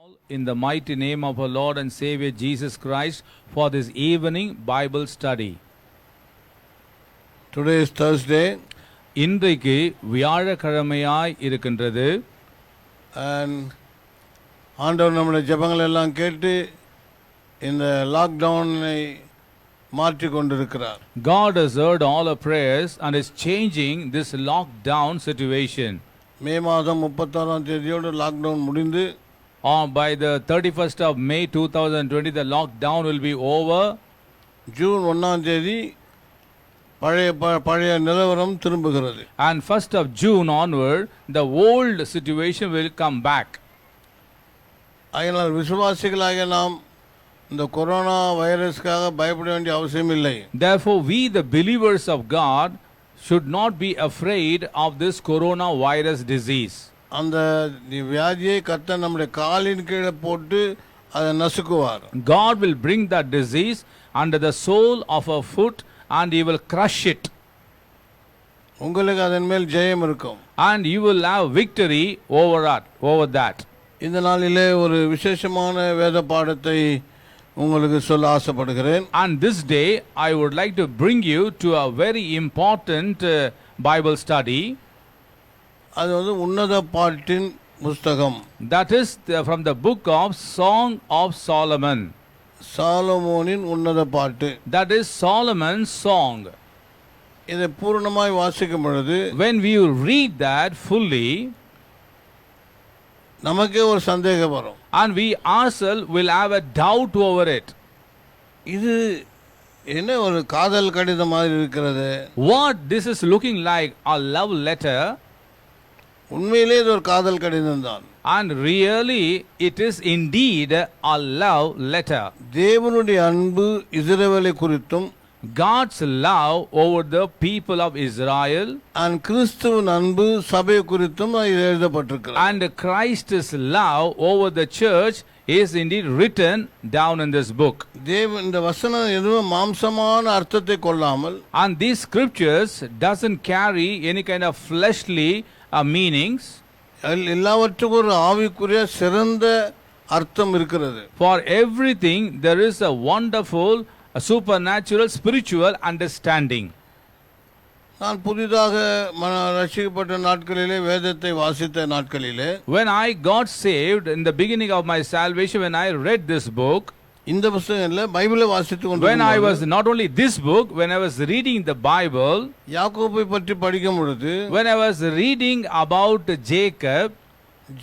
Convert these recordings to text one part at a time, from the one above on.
all in the mighty name of our Lord and Savior Jesus Christ for this evening Bible study. Today is Thursday. இன்றைக்கு வியாழக்கிழமையாய் இருக்கின்றது. And ஆண்டவர் நம்முடைய ஜெபங்கள் எல்லாம் கேட்டு இந்த லாக்டவுனை மாற்றி கொண்டிருக்கிறார். God has heard all our prayers and is changing this lockdown situation. மே மாதம் 36ஆம் தேதியோடு லாக்டவுன் முடிந்து By the 31st of May 2020 the lockdown will be over. June 1ஆம் தேதி பழைய நிலவரம் திரும்புகிறது. And 1st of June onward the old situation will come back. அதனால் விசுவாசிகளாகிய நாம் இந்த கொரோனா வைரஸ்க்காக பயப்பட வேண்டிய அவசியம் இல்லை. Therefore we the believers of God should not be afraid of this coronavirus disease. அந்த வியாதியை கர்த்தர் நம்முடைய காலின் கீழே போட்டு அதை நசுக்குவார். God will bring that disease under the sole of our foot and he will crush it. உங்களுக்கு அதன் மேல் ஜெயம் இருக்கும். And you will have victory over that. இந்த நாளிலே ஒரு விசேஷமான வேத பாடத்தை உங்களுக்கு சொல்ல ஆசைப்படுகிறேன். And this day I would like to bring you to a very important Bible study. அது உன்னத பாட்டின் புத்தகம். That is from the book of Song of Solomon. சாலமோனின் உன்னத பாட்டு. That is Solomon's song. இதை பூரணமாய் வாசிக்கும் பொழுது when we read that fully நமக்கே ஒரு சந்தேகம் வரும். And we ourselves will have a doubt over it. இது என்ன ஒரு காதல் கடிதம் மாதிரி இருக்கிறது. What this is looking like a love letter. உண்மையிலே இது ஒரு காதல் கடிதம் தான். And really it is indeed a love letter. தேவனுடைய அன்பு இஸ்ரவேலை குறித்தும் God's love over the people of Israel and கிறிஸ்துவின் அன்பு சபை குறித்தும் இது எழுதப்பட்டிருக்கிறது. And Christ's love over the church is indeed written down in this book. இந்த வசனம் எதுவும் மாம்சமான அர்த்தத்தை கொள்ளாமல் And these scriptures doesn't carry any kind of fleshly meanings. எல்லாவற்றுக்கும் ஒரு ஆவிக்குரிய சிறந்த அர்த்தம் இருக்கிறது. For everything there is a wonderful a supernatural spiritual understanding. நான் புதிதாக ரட்சிக்கப்பட்ட நாட்களிலே வேதத்தை வாசித்த நாட்களிலே when I got saved in the beginning of my salvation, when I read this book, இந்த புத்தகம் இல்ல பைபிளை வாசித்து கொண்டு when I was not only this book, when I was reading the Bible, யாக்கோபை பற்றி படிக்கும் பொழுது when I was reading about Jacob,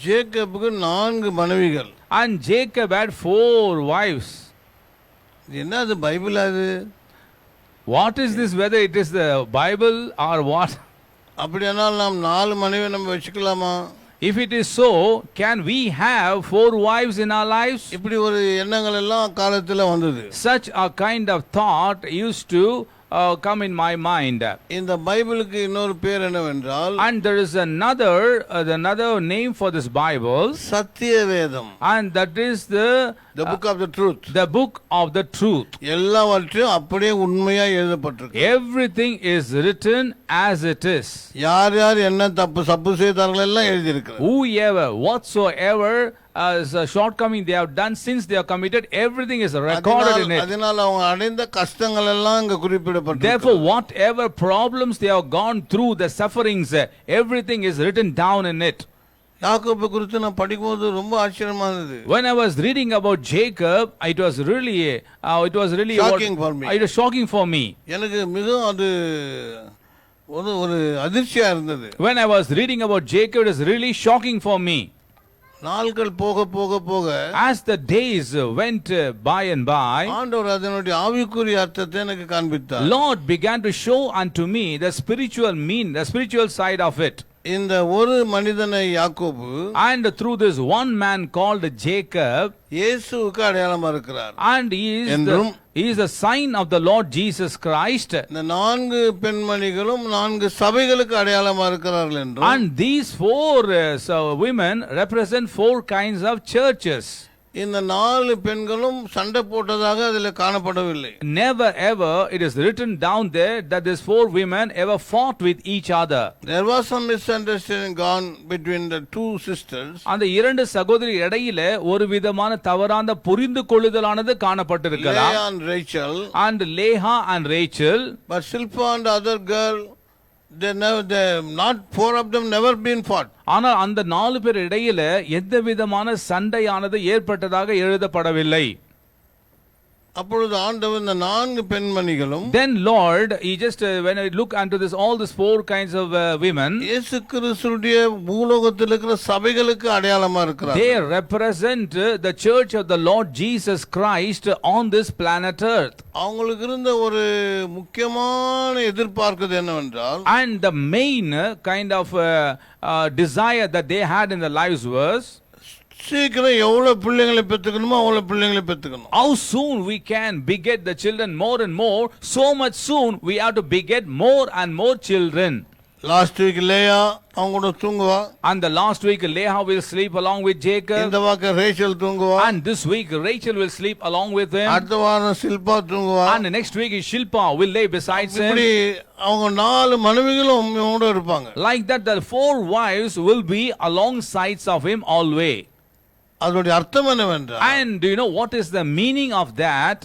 ஜேக்கபுக்கு 4 மனைவிகள் and Jacob had 4 wives. என்ன அது பைபிளா இது? What is this, whether it is the Bible or what? அப்படியானால் நாம் 4 மனைவி நம்ம வெச்சுக்கலாமா? If it is so, can we have 4 wives in our lives? இப்படி ஒரு எண்ணங்கள் எல்லாம் காலத்துல வந்தது. Such a kind of thought used to come in my mind. இந்த பைபிளுக்கு இன்னொரு பேர் என்னவென்றால், and there is another name for this Bible, சத்திய வேதம், and that is the book of the truth. The book of the truth. எல்லாவற்றையும் அப்படியே உண்மையாய் எழுதப்பட்டிருக்கு. Everything is written as it is. யார் யார் என்ன தப்பு செய்தார்கள் எல்லாம் எழுதி இருக்கு. Whoever whatsoever as a shortcoming they have done, since they have committed, everything is recorded in it. அதனால அவங்க அடைந்த கஷ்டங்கள் எல்லாம் இங்க குறிப்பிடப்பட்டிருக்கு. Therefore whatever problems they have gone through, the sufferings, everything is written down in it. யாக்கோபை குறித்து நான் படிக்கும்போது ரொம்ப ஆச்சரியமா இருந்தது. When I was reading about Jacob, it was really shocking for me. It was shocking for me. எனக்கு மிகவும் அது ஒரு அதிர்ச்சியா இருந்தது. When I was reading about Jacob, it was really shocking for me. நாட்கள் போக போக போக as the days went by and by, ஆண்டவர் அதனுடைய ஆவிக்குரிய அர்த்தத்தை எனக்கு காண்பித்தார். Lord began to show unto me the spiritual side of it. இந்த ஒரு மனிதனை யாக்கோபு, and through this one man called Jacob, இயேசுவுக்கு அடையாளமா இருக்கிறார். and he is a sign of the Lord Jesus Christ. இந்த 4 பெண்மணிகளும் 4 சபைகளுக்கு அடையாளமா இருக்கிறார்கள் என்றும், and these 4 women represent 4 kinds of churches. இந்த 4 பெண்களும் சண்டை போட்டதாக அதில் காணப்படவில்லை. Never ever it is written down there that these 4 women ever fought with each other. There was some misunderstanding gone between the two sisters. அந்த இரண்டு சகோதரி இடையில ஒரு விதமான தவறான புரிந்து கொள்ளுதலானது காணப்பட்டிருக்கலாம். Leah and Rachel. And Leah and Rachel. But Shilpa and the other girl, not 4 of them never been fought. ஆனால் அந்த 4 பேர் இடையில எந்த விதமான சண்டையானது ஏற்பட்டதாக எழுதப்படவில்லை. அப்பொழுது ஆண்டவர் இந்த 4 பெண்மணிகளும் Then Lord, he just when I look unto this all these 4 kinds of women, இயேசு கிறிஸ்துவுடைய பூலோகத்தில் இருக்கிற சபைகளுக்கு அடையாளமா இருக்கிறார்கள். They represent the church of the Lord Jesus Christ on this planet earth. அவங்களுக்கு இருந்த ஒரு முக்கியமான எதிர்பார்க்கிறது என்னவென்றால், and the main kind of desire that they had in their lives was, சீக்கிரம் எவ்வளவு பிள்ளைகளை பெத்துக்கணுமோ அவ்வளவு பிள்ளைகளை பெத்துக்கணும். How soon we can beget the children more and more, so much soon we have to beget more and more children. Last week Leah அவங்களோட தூங்குவா. And the last week Leah will sleep along with Jacob. இந்த வாரம் Rachel தூங்குவா. And this week Rachel will sleep along with him. அடுத்த வாரம் Shilpa தூங்குவா. And next week Shilpa will lay beside him. இப்படி அவங்க 4 மனைவிகளும் இவனோட இருப்பாங்க. Like that the 4 wives will be alongside of him always. அதோட அர்த்தம் என்னவென்றால், and do you know what is the meaning of that?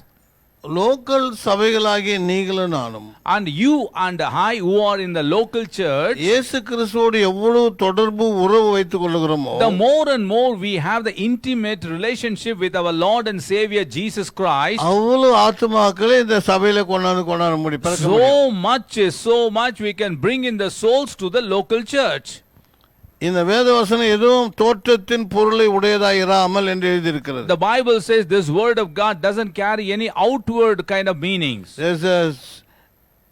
Local சபைகளாகிய நீங்களும் நானும், and you and I who are in the local church, இயேசு கிறிஸ்துவோடு எவ்வளவு தொடர்பு உறவு வைத்துக் கொள்கிறோமோ, the more and more we have the intimate relationship with our Lord and Savior Jesus Christ, அவ்வளவு ஆத்துமாக்களை இந்த சபையில கொண்டாட முடியும். so much we can bring in the souls to the local church. இந்த வேதவசனம் எதுவும் தோற்றத்தின் பொருளை உடையதாய் இராமல் என்று எழுதியிருக்கிறது. The Bible says this word of God doesn't carry any outward kind of meanings. There's a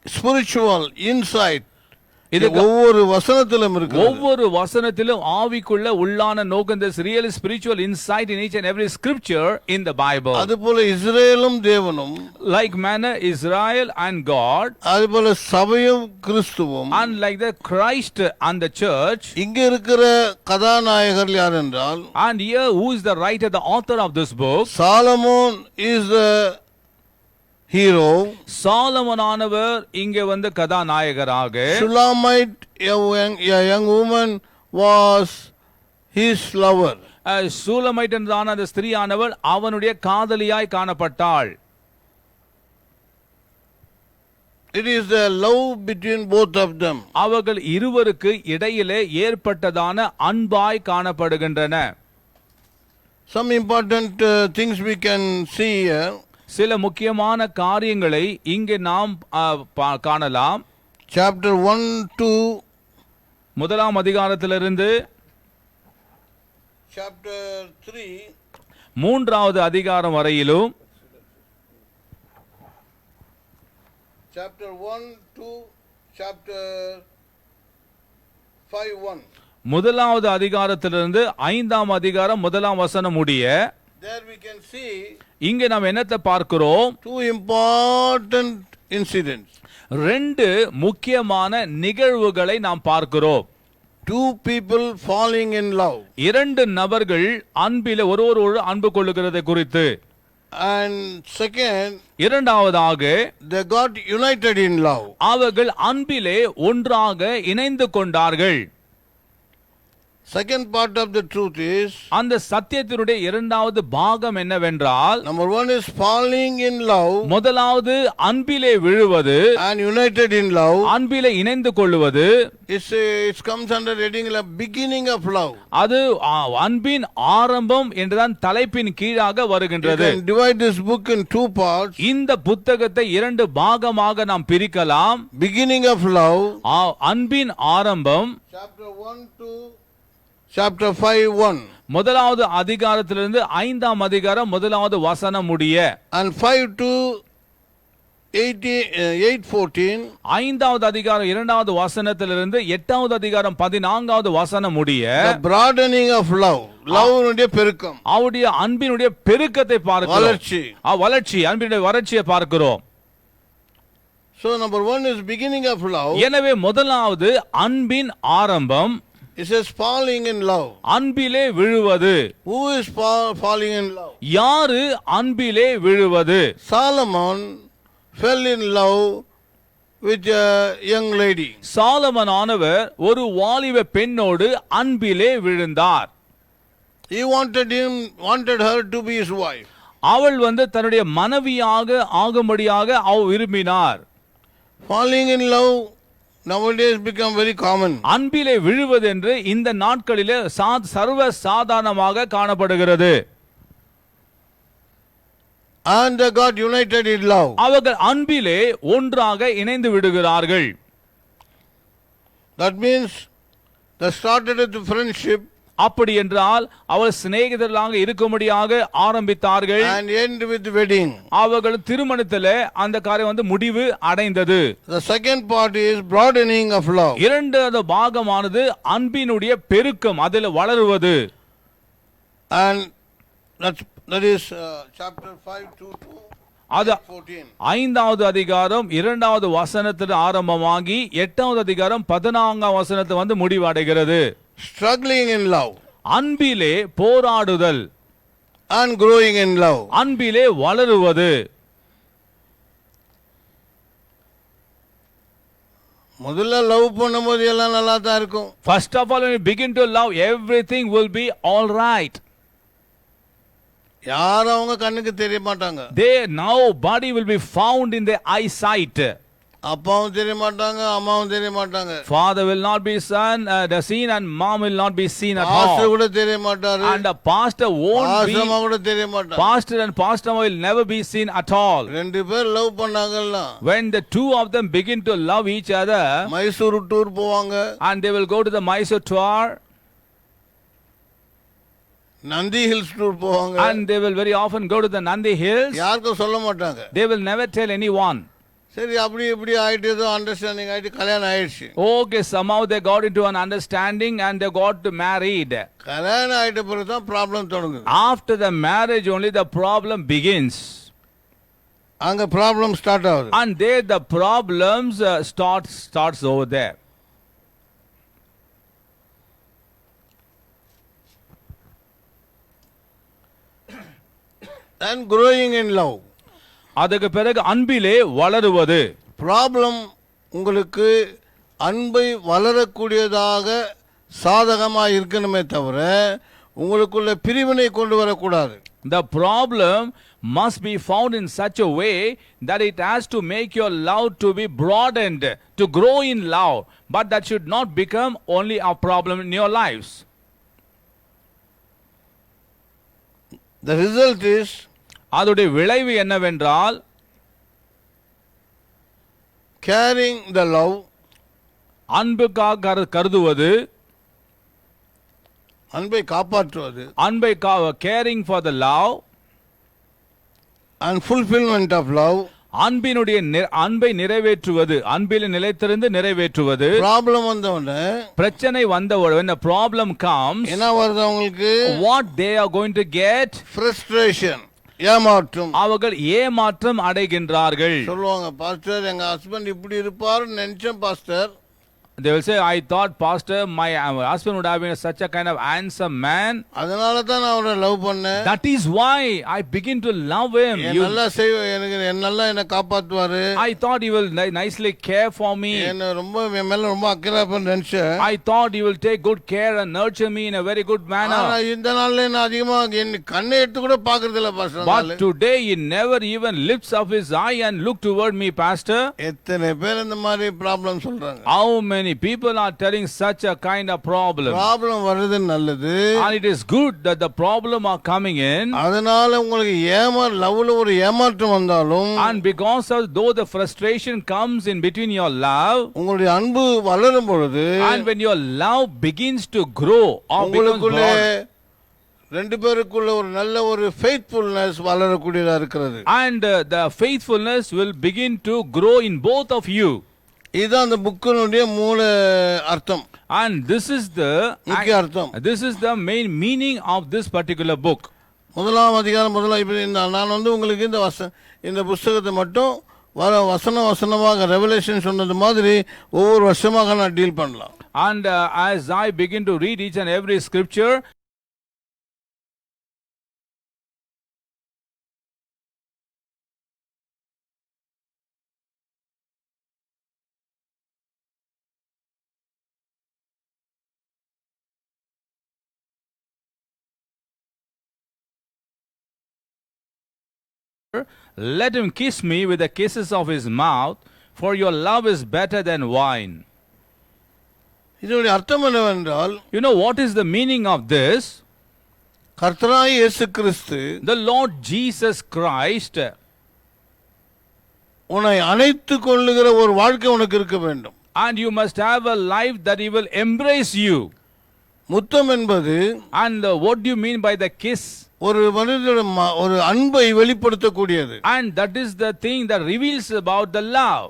spiritual insight. ஒவ்வொரு வசனத்திலும் இருக்கு. ஒவ்வொரு வசனத்திலும் ஆவிக்குள்ள உள்ளான நோக்கம், this real spiritual insight in each and every scripture in the Bible. அதுபோல இஸ்ரவேலும் தேவனும், like manner Israel and God, அதுபோல சபையும் கிறிஸ்துவும், and like the Christ and the church. இங்க இருக்கிற கதாநாயகர் யார் என்றால், and here who is the writer, the author of this book? Solomon is the hero. சாலமோனானவர் இங்கே வந்து கதாநாயகராக, Shulamite, a young woman, was his lover. சூலமைட் என்றான அந்த ஸ்திரீயானவள் அவனுடைய காதலியாய் காணப்பட்டாள். It is the love between both of them. அவர்கள் இருவருக்கு இடையிலே ஏற்பட்டதான அன்பாய் காணப்படுகின்றன. Some important things we can see here. சில முக்கியமான காரியங்களை இங்கே நாம் காணலாம். Chapter 1 to முதலாம் அதிகாரத்திலிருந்து chapter 3, மூன்றாவது அதிகாரம் வரையிலும், chapter 1 to chapter 5:1. முதலாவது அதிகாரத்திலிருந்து 5ஆம் அதிகாரம் 1ஆம் வசனம் முடிய, there we can see இங்கே நாம் என்னத்தை பார்க்கிறோம்? 2 important incidents. 2 முக்கியமான நிகழ்வுகளை நாம் பார்க்கிறோம். 2 people falling in love. 2 நபர்கள் அன்பிலே ஒருவரோடு அன்பு கொள்ளுகிறதை குறித்து. And second, இரண்டாவதாக, they got united in love. அவர்கள் அன்பிலே ஒன்றாக இணைந்து கொண்டார்கள். Second part of the truth is, அந்த சத்தியத்தினுடைய இரண்டாவது பாகம் என்னவென்றால், number 1 is falling in love. முதலாவது அன்பிலே விழுவது, and united in love. அன்பிலே இணைந்து கொள்வது. It comes under heading like beginning of love. அது அன்பின் ஆரம்பம் என்றுதான் தலைப்பின் கீழாக வருகின்றது. You can divide this book in 2 parts. இந்த புத்தகத்தை 2 பாகமாக நாம் பிரிக்கலாம். Beginning of love, அன்பின் ஆரம்பம், chapter 1 to chapter 5:1. முதலாவது அதிகாரத்திலிருந்து 5ஆம் அதிகாரம் முதலாவது வசனம் முடிய, and 5 to 8:14. 5வது அதிகாரம் 2வது வசனத்திலிருந்து 8வது அதிகாரம் 14வது வசனம் முடிய, the broadening of love. love உடைய பெருக்கம், அவருடைய அன்பினுடைய பெருக்கத்தை பார்க்கிறோம். வளர்ச்சி, அன்பினுடைய வளர்ச்சியை பார்க்கிறோம். so number 1 is beginning of love. எனவே முதலாவது அன்பின் ஆரம்பம். It says falling in love. அன்பிலே விழுவது. Who is falling in love? யாரு அன்பிலே விழுவது? Solomon fell in love with a young lady. Solomon ஆனவர் ஒரு வாலிப பெண்ணோடு அன்பிலே விழுந்தார். He wanted her to be his wife. அவள் தன்னுடைய மனைவியாக ஆகும்படியாக அவள் விரும்பினார். Falling in love nowadays become very common. அன்பிலே விழுவது என்று இந்த நாட்களிலே சர்வ சாதாரணமாக காணப்படுகிறது. And they got united in love. அவர்கள் அன்பிலே ஒன்றாக இணைந்து விடுகிறார்கள். That means they started with friendship. அப்படி என்றால் அவர்கள் சிநேகிதர்களாக இருக்கும்படியாக ஆரம்பித்தார்கள். And end with wedding. அவர்கள் திருமணத்திலே அந்த காரியம் முடிவு அடைந்தது. The second part is broadening of love. இரண்டாவது பாகமானது அன்பினுடைய பெருக்கம், அதில் வளருவது. And that is chapter 5 to 14. 5வது அதிகாரம் 2வது வசனத்தில் ஆரம்பமாகி 8வது அதிகாரம் 14ஆம் வசனத்தில் முடிவடைகிறது. Struggling in love. அன்பிலே போராடுதல். And growing in love. அன்பிலே வளருவது. முதல்ல லவ் பண்ணும்போது எல்லாம் நல்லா தான் இருக்கும். First of all, when you begin to love, everything will be all right. யாரும் அவங்க கண்ணுக்கு தெரிய மாட்டாங்க. Nobody will be found in their eyesight. அப்பாவும் தெரிய மாட்டாங்க, அம்மாவும் தெரிய மாட்டாங்க. Father will not be seen and mom will not be seen at all. Pastor கூட தெரிய மாட்டாரு. And the pastor won't be. Pastor கூட தெரிய மாட்டாங்க. Pastor and pastor will never be seen at all. ரெண்டு பேர் love பண்ணாங்கல்ல. When the two of them begin to love each other, Mysore tour போவாங்க. and they will go to the Mysore tour. Nandi hills tour போவாங்க. And they will very often go to the Nandi Hills. யாருக்கும் சொல்ல மாட்டாங்க. They will never tell anyone. சரி அப்படி இப்படி ஆயிட்டு ஏதோ அண்டர்ஸ்டாண்டிங் ஆயிட்டு கல்யாணம் ஆயிடுச்சு. Okay, somehow they got into an understanding and they got married. கல்யாணம் ஆயிட்ட பிறகு தான் ப்ராப்ளம் தொடங்குது. After the marriage only the problem begins. அங்க ப்ராப்ளம் ஸ்டார்ட் ஆகுது. And there the problems starts over there. And growing in love. அதுக்கு பிறகு அன்பிலே வளருவது. ப்ராப்ளம் உங்களுக்கு அன்பை வளரக்கூடியதாக சாதகமாக இருக்கணுமே தவிர உங்களுக்குள்ள பிரிவினை கொண்டு வரக்கூடாது. The problem must be found in such a way that it has to make your love to be broadened, to grow in love, but that should not become only a problem in your lives. The result is, அதோட விளைவு என்னவென்றால், carrying the love, அன்புக்காக கருதுவது, அன்பை காப்பாற்றுவது, அன்பை caring for the love, and fulfillment of love, அன்பினுடைய அன்பை நிறைவேற்றுவது, அன்பில் நிலைத்திருந்து நிறைவேற்றுவது. ப்ராப்ளம் வந்தவனே, பிரச்சனை வந்தவுடனே, when the problem comes, என்ன வருது அவங்களுக்கு? what they are going to get? frustration, ஏமாற்றம். அவர்கள் ஏமாற்றம் அடைகின்றார்கள். சொல்லுவாங்க, பாஸ்டர் எங்க ஹஸ்பண்ட் இப்படி இருப்பாருன்னு நினைச்சேன் pastor. They will say, I thought, Pastor, my husband would have been such a kind of handsome man. அதனால தான் நான் அவரை லவ் பண்ணேன். That is why I begin to love him. நல்லா நல்லா என்ன காப்பாத்துவாரு. I thought he will nicely care for me. என்ன ரொம்ப மேல ரொம்ப அக்கறை நினைச்சேன். I thought he will take good care and nurture me in a very good manner. ஆனா இந்த நாள்ல நான் அதிகமா என் கண்ணை எடுத்து கூட பார்க்கிறது இல்ல pastor. But today he never even lifts up his eye and look toward me, Pastor. எத்தனை பேர் இந்த மாதிரி ப்ராப்ளம் சொல்றாங்க. How many people are telling such a kind of problem? Problem வருது நல்லது. And it is good that the problem are coming in. அதனால உங்களுக்கு லவ்ல ஒரு ஏமாற்றம் வந்தாலும், and because of though the frustration comes in between your love, உங்களுடைய அன்பு வளரும் பொழுது, and when your love begins to grow or becomes born, ரெண்டு பேருக்குள்ள ஒரு நல்ல ஒரு faithfulness வளரக்கூடியதா இருக்கிறது. and the faithfulness will begin to grow in both of you. இதுதான் அந்த புக்கினுடைய மூல அர்த்தம். And this is முக்கிய அர்த்தம். This is the main meaning of this particular book. முதலாம் அதிகாரம் நான் உங்களுக்கு இந்த புத்தகத்தை மட்டும் வசனமாக ரெவலேஷன் சொன்னது மாதிரி ஒவ்வொரு வருஷமாக நான் டீல் பண்ணலாம். And as I begin to read each and every scripture, let him kiss me with the kisses of his mouth, for your love is better than wine. இதனுடைய அர்த்தம் என்னவென்றால், You know what is the meaning of this? கர்த்தராகிய இயேசு கிறிஸ்து The Lord Jesus Christ, உன்னை அணைத்துக் கொள்ளுகிற ஒரு வாழ்க்கை உனக்கு இருக்க வேண்டும். and you must have a life that he will embrace you. முத்தம் என்பது, And what do you mean by the kiss? ஒரு மனிதனுடைய ஒரு அன்பை வெளிப்படுத்தக்கூடியது. And that is the thing that reveals about the love.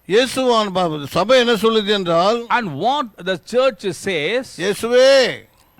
இயேசுவான் சபை என்ன சொல்லுது என்றால், And what the church says, இயேசுவே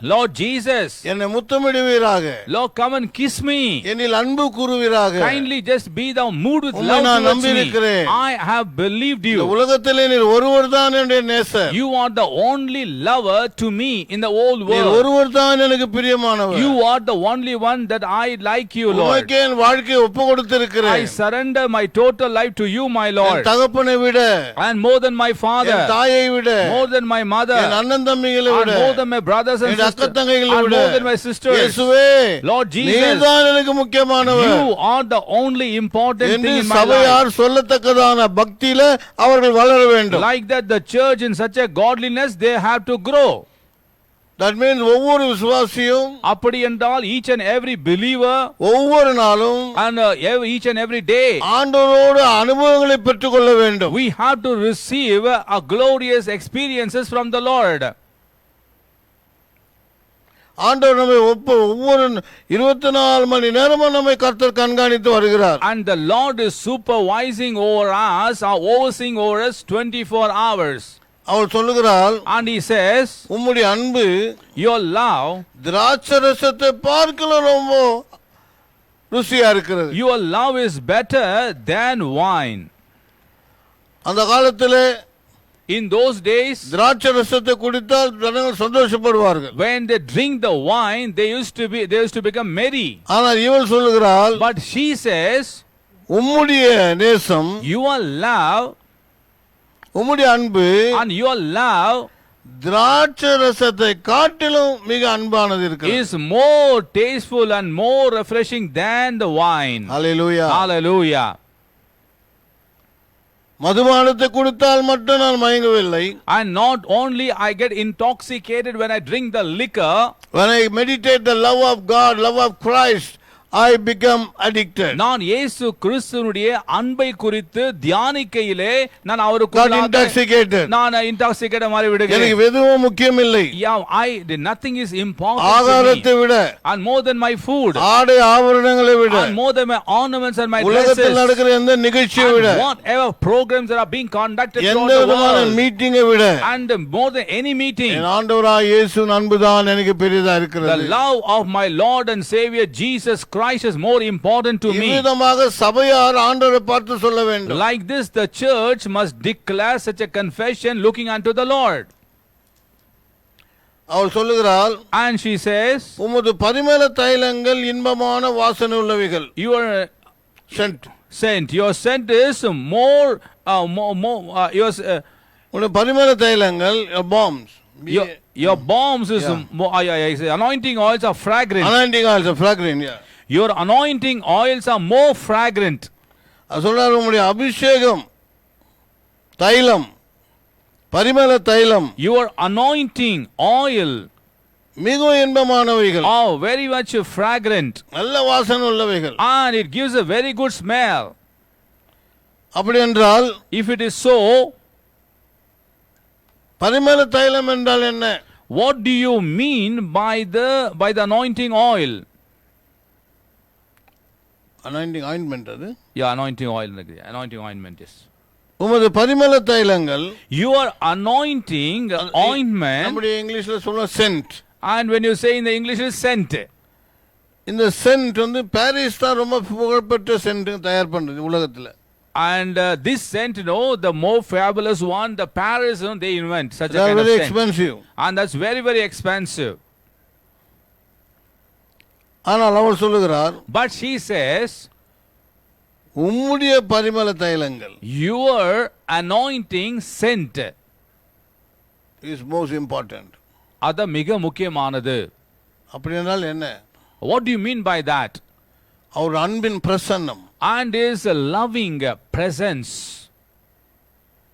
Lord Jesus, என்னை முத்தமிடுவீராக, Lord, come and kiss me. என்னில் அன்பு கூறுவீராக, Kindly just be thou moved with உம்மை love நான் towards me. நம்பியிருக்கிறேன். I have believed இந்த you. உலகத்திலே நீர் ஒருவர் தான் என்னுடைய நேசர். You are the only lover to me in the whole நீர் world. ஒருவர் தான் எனக்கு பிரியமானவர். You are the only one that I like you, Lord. உமக்கே என் வாழ்க்கையை ஒப்பு கொடுத்திருக்கிறேன். I surrender my total life to you, my N Lord. தகப்பனை விட, And more than my N father, தாயை விட, more than my mother, என் அண்ணன் தம்பிகளை and விட, more than my brothers and என் அக்கா sisters, தங்கைகளை and விட, more than my sisters. இயேசுவே Lord Jesus, நீர்தான் எனக்கு முக்கியமானவர் you are the only important என்று thing in my life. சபையார் சொல்லத்தக்கதான பக்தியில அவர்கள் வளர வேண்டும். Like that, the church in such a godliness, they have to grow. That means ஒவ்வொரு விசுவாசியும் அப்படி என்றால் each and every believer, ஒவ்வொரு நாளும் and each and every day, ஆண்டவரோடு அனுபவங்களை பெற்றுக்கொள்ள வேண்டும். we have to receive a glorious experiences from the Lord. ஆண்டவர் நம்மை ஒவ்வொரு 24 மணி நேரமும் நம்மை கர்த்தர் கண்காணித்து வருகிறார். And the Lord is supervising over us, or overseeing over us 24 hours. அவர் சொல்லுகிறார், And he says, உம்முடைய அன்பு your love, திராட்சரசத்தை பார்க்கலாம் ரொம்ப ருசியா இருக்கிறது. your love is better than wine. அந்த காலத்திலே In those days, திராட்சரசத்தை குடித்தால் ஜனங்கள் சந்தோஷப்படுவார்கள். when they drink the wine, they used to become merry. ஆனால் இவள் சொல்லுகிறாள், But she says, உம்முடைய நேசம், your love, உம்முடைய அன்பு and your love திராட்சரசத்தை காட்டிலும் மிக அன்பானது இருக்கிறது. is more tasteful and more refreshing than the wine. Hallelujah. Hallelujah. மதுபானத்தை குடித்தால் மட்டும் நான் மயங்கவில்லை. And not only I get intoxicated when I drink the liquor, when I meditate the love of God, love of Christ, I become addicted. நான் இயேசு கிறிஸ்துவினுடைய அன்பை குறித்து தியானிக்கையிலே நான் Got அவருக்குள்ளாக intoxicated. நான் intoxicated மாறி எனக்கு விடுகிறேன். எதுவும் முக்கியமில்லை. Yeah, nothing is important to ஆகாரத்தை me. விட, And more than my food, ஆடை ஆபரணங்களை விட, and more than my ornaments and my உலகத்தில் dresses, நடக்கிற எந்த நிகழ்ச்சியை விட, and whatever programs that are being conducted எந்த throughout the விதமான world, மீட்டிங்கை விட, and more than any meeting, என் ஆண்டவராகிய இயேசுவின் அன்புதான் எனக்கு பெரிதா the இருக்கிறது. love of my Lord and Savior Jesus Christ is more important to me. இவ்விதமாக சபையார் ஆண்டவரை பார்த்து சொல்ல வேண்டும். Like this, the church must declare such a confession looking unto the Lord. அவள் சொல்லுகிறாள், And she says, உமது பரிமள தைலங்கள் இன்பமான வாசனை உள்ளவைகள். your scent is more, உன்னுடைய பரிமள தைலங்கள் bombs. your bombs is Yeah. anointing oils are fragrant. Anointing oils are fragrant. Yeah. Your anointing oils are more fragrant. சொல்றாரு, உம்முடைய அபிஷேகம் தைலம், பரிமள தைலம், Your anointing oil மிகவும் இன்பமானவைகள், are very much fragrant, நல்ல வாசனை உள்ளவைகள். and it gives a very good smell. அப்படி என்றால், If it is so, பரிமள தைலம் என்றால் என்ன? what do you mean by the anointing oil? Anointing ointment அது. Yeah, anointing oil. Anointing ointment, yes. உமது பரிமள தைலங்கள், Your anointing ointment, நம்முடைய இங்கிலீஷ்ல சொல்ல send. and when you say in the English is scent. இந்த send வந்து பாரிஸ் தான் ரொம்ப புகழ்பெற்ற சென்ட் தயார் பண்றது உலகத்துல. And this scent, the more fabulous one, the Paris, they invent such a kind of very scent. expensive. And that's very, very expensive. ஆனால் அவர் சொல்லுகிறார், But she says, உம்முடைய பரிமள தைலங்கள் your anointing scent is most important. அது மிக முக்கியமானது. அப்படி என்றால் என்ன? What do you mean by that? அவர் அன்பின் பிரசன்னம். And is a loving presence.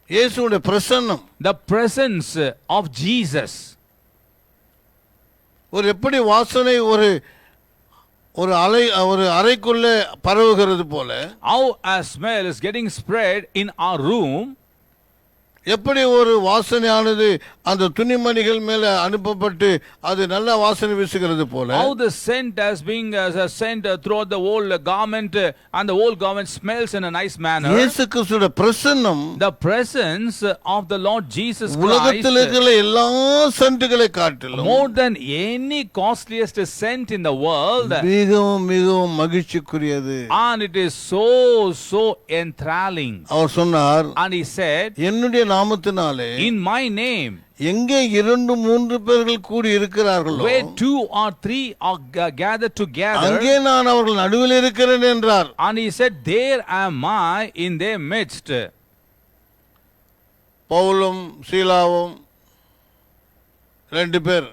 இயேசுவுடைய பிரசன்னம். The presence of Jesus. ஒரு எப்படி வாசனை ஒரு அறைக்குள்ளே பரவுகிறது போல, How a smell is getting spread in our room, எப்படி ஒரு வாசனையானது அந்த துணிமணிகள் மேல அனுப்பப்பட்டு அது நல்ல வாசனை வீசுகிறது போல, how the scent has been sent throughout the whole garment, and the whole garment smells in a nice manner. இயேசு கிறிஸ்துவின் பிரசன்னம், the presence of the Lord Jesus Christ, உலகத்தில் இருக்கிற எல்லா சென்ட்களை காட்டிலும் more than any costliest scent in the world, மிகவும் மிகவும் மகிழ்ச்சிக்குரியது. and it is so enthralling. அவர் சொன்னார், and he said, என்னுடைய நாமத்தினாலே in my name, எங்கே 2-3 பேர்கள் கூடி இருக்கிறார்களோ, where 2 or 3 are gathered together, அங்கே நான் அவர்கள் நடுவில் இருக்கிறேன் என்றார். and he said, there am I in their midst. பவுலும் சீலாவும் 2 பேர்,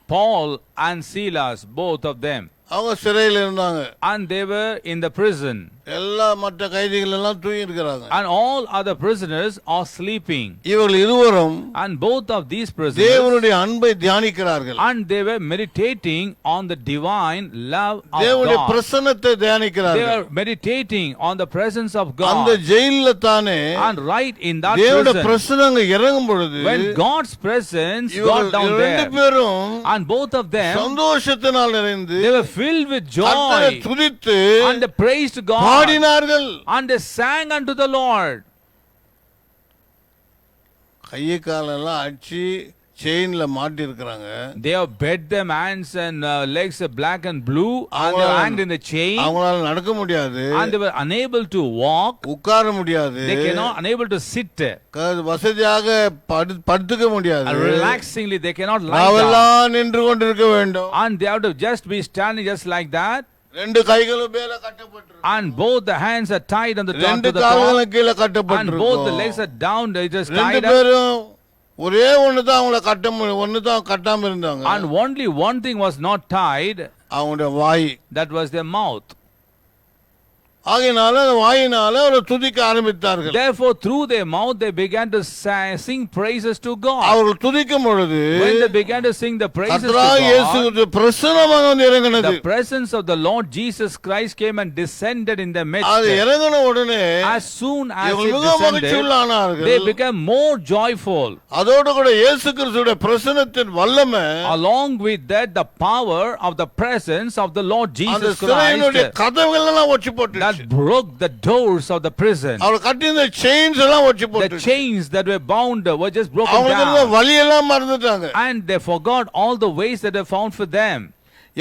Paul and Silas, both of them, அவங்க சிறையில் இருந்தாங்க. and they were in the prison, எல்லா மற்ற கைதிகள் எல்லாம் தூங்கி இருக்கிறாங்க. and all other prisoners are sleeping, இவர்கள் இருவரும் and both of these prisoners, தேவனுடைய அன்பை தியானிக்கிறார்கள். and they were meditating on the divine love of தேவனுடைய God. பிரசன்னத்தை They தியானிக்கிறார்கள். are meditating on the presence of அந்த God, ஜெயில்ல தானே and right in that தேவனுடைய prison, பிரசன்னம் அங்க இறங்கும் பொழுது when God's presence got இவர்கள் down 2 there, பேரும் and both of them, சந்தோஷத்தினால் நிறைந்து they were filled with கர்த்தரை joy, துதித்து and they praised God, பாடினார்கள். and they sang unto the Lord. கையை காலெல்லாம் அடிச்சு செயின்ல மாட்டி இருக்கிறாங்க. They have bed them hands and legs black and blue, and they are hanged in the chain, அவங்களால நடக்க முடியாது, and they were unable to walk, உட்கார முடியாது, they cannot unable to sit, வசதியாக படுத்துக்க முடியாது, and relaxingly they cannot lie down, நாவெல்லாம் நின்று கொண்டிருக்க வேண்டும். and they have to just be standing just like that, 2 கைகளும் மேல கட்டப்பட்டிருக்கு, and both the hands are tied on the top 2 to the top, கால்களும் கீழ and கட்டப்பட்டிருக்கு. both the legs are down, they just 2 tied up, பேரும் ஒரே ஒன்னு தான் அவங்கள ஒன்னு தான் கட்டாம இருந்தாங்க. and only one thing was not tied, அவங்களுடைய வாய். that was their mouth. ஆகையினால வாயினால ஒரு துதிக்க ஆரம்பித்தார்கள். Therefore through their mouth they began to sing praises to God. அவர்கள் துதிக்கும் பொழுது When they began to sing the praises to கர்த்தராகிய God, இயேசுவுடைய பிரசன்னமாக வந்து இறங்கினது. the presence of the Lord Jesus Christ came and descended in their midst. அது இறங்கின உடனே As soon as it இவர்கள் மிகவும் descended, மகிழ்ச்சியுள்ளானார்கள். they became more joyful. அதோடு கூட இயேசு கிறிஸ்துவுடைய பிரசன்னத்தின் வல்லமை, Along with that, the power of the presence of the Lord அந்த Jesus சிறையினுடைய Christ கதவுகள் எல்லாம் ஒட்டி போட்டுச்சு. that broke the doors of the prison. அவர் கட்டின செயின்ஸ் எல்லாம் ஒட்டி The போட்டுச்சு. chains that were bound were just broken அவங்களுக்கு down, வலி எல்லாம் மறந்துட்டாங்க. and they forgot all the ways that were found for them.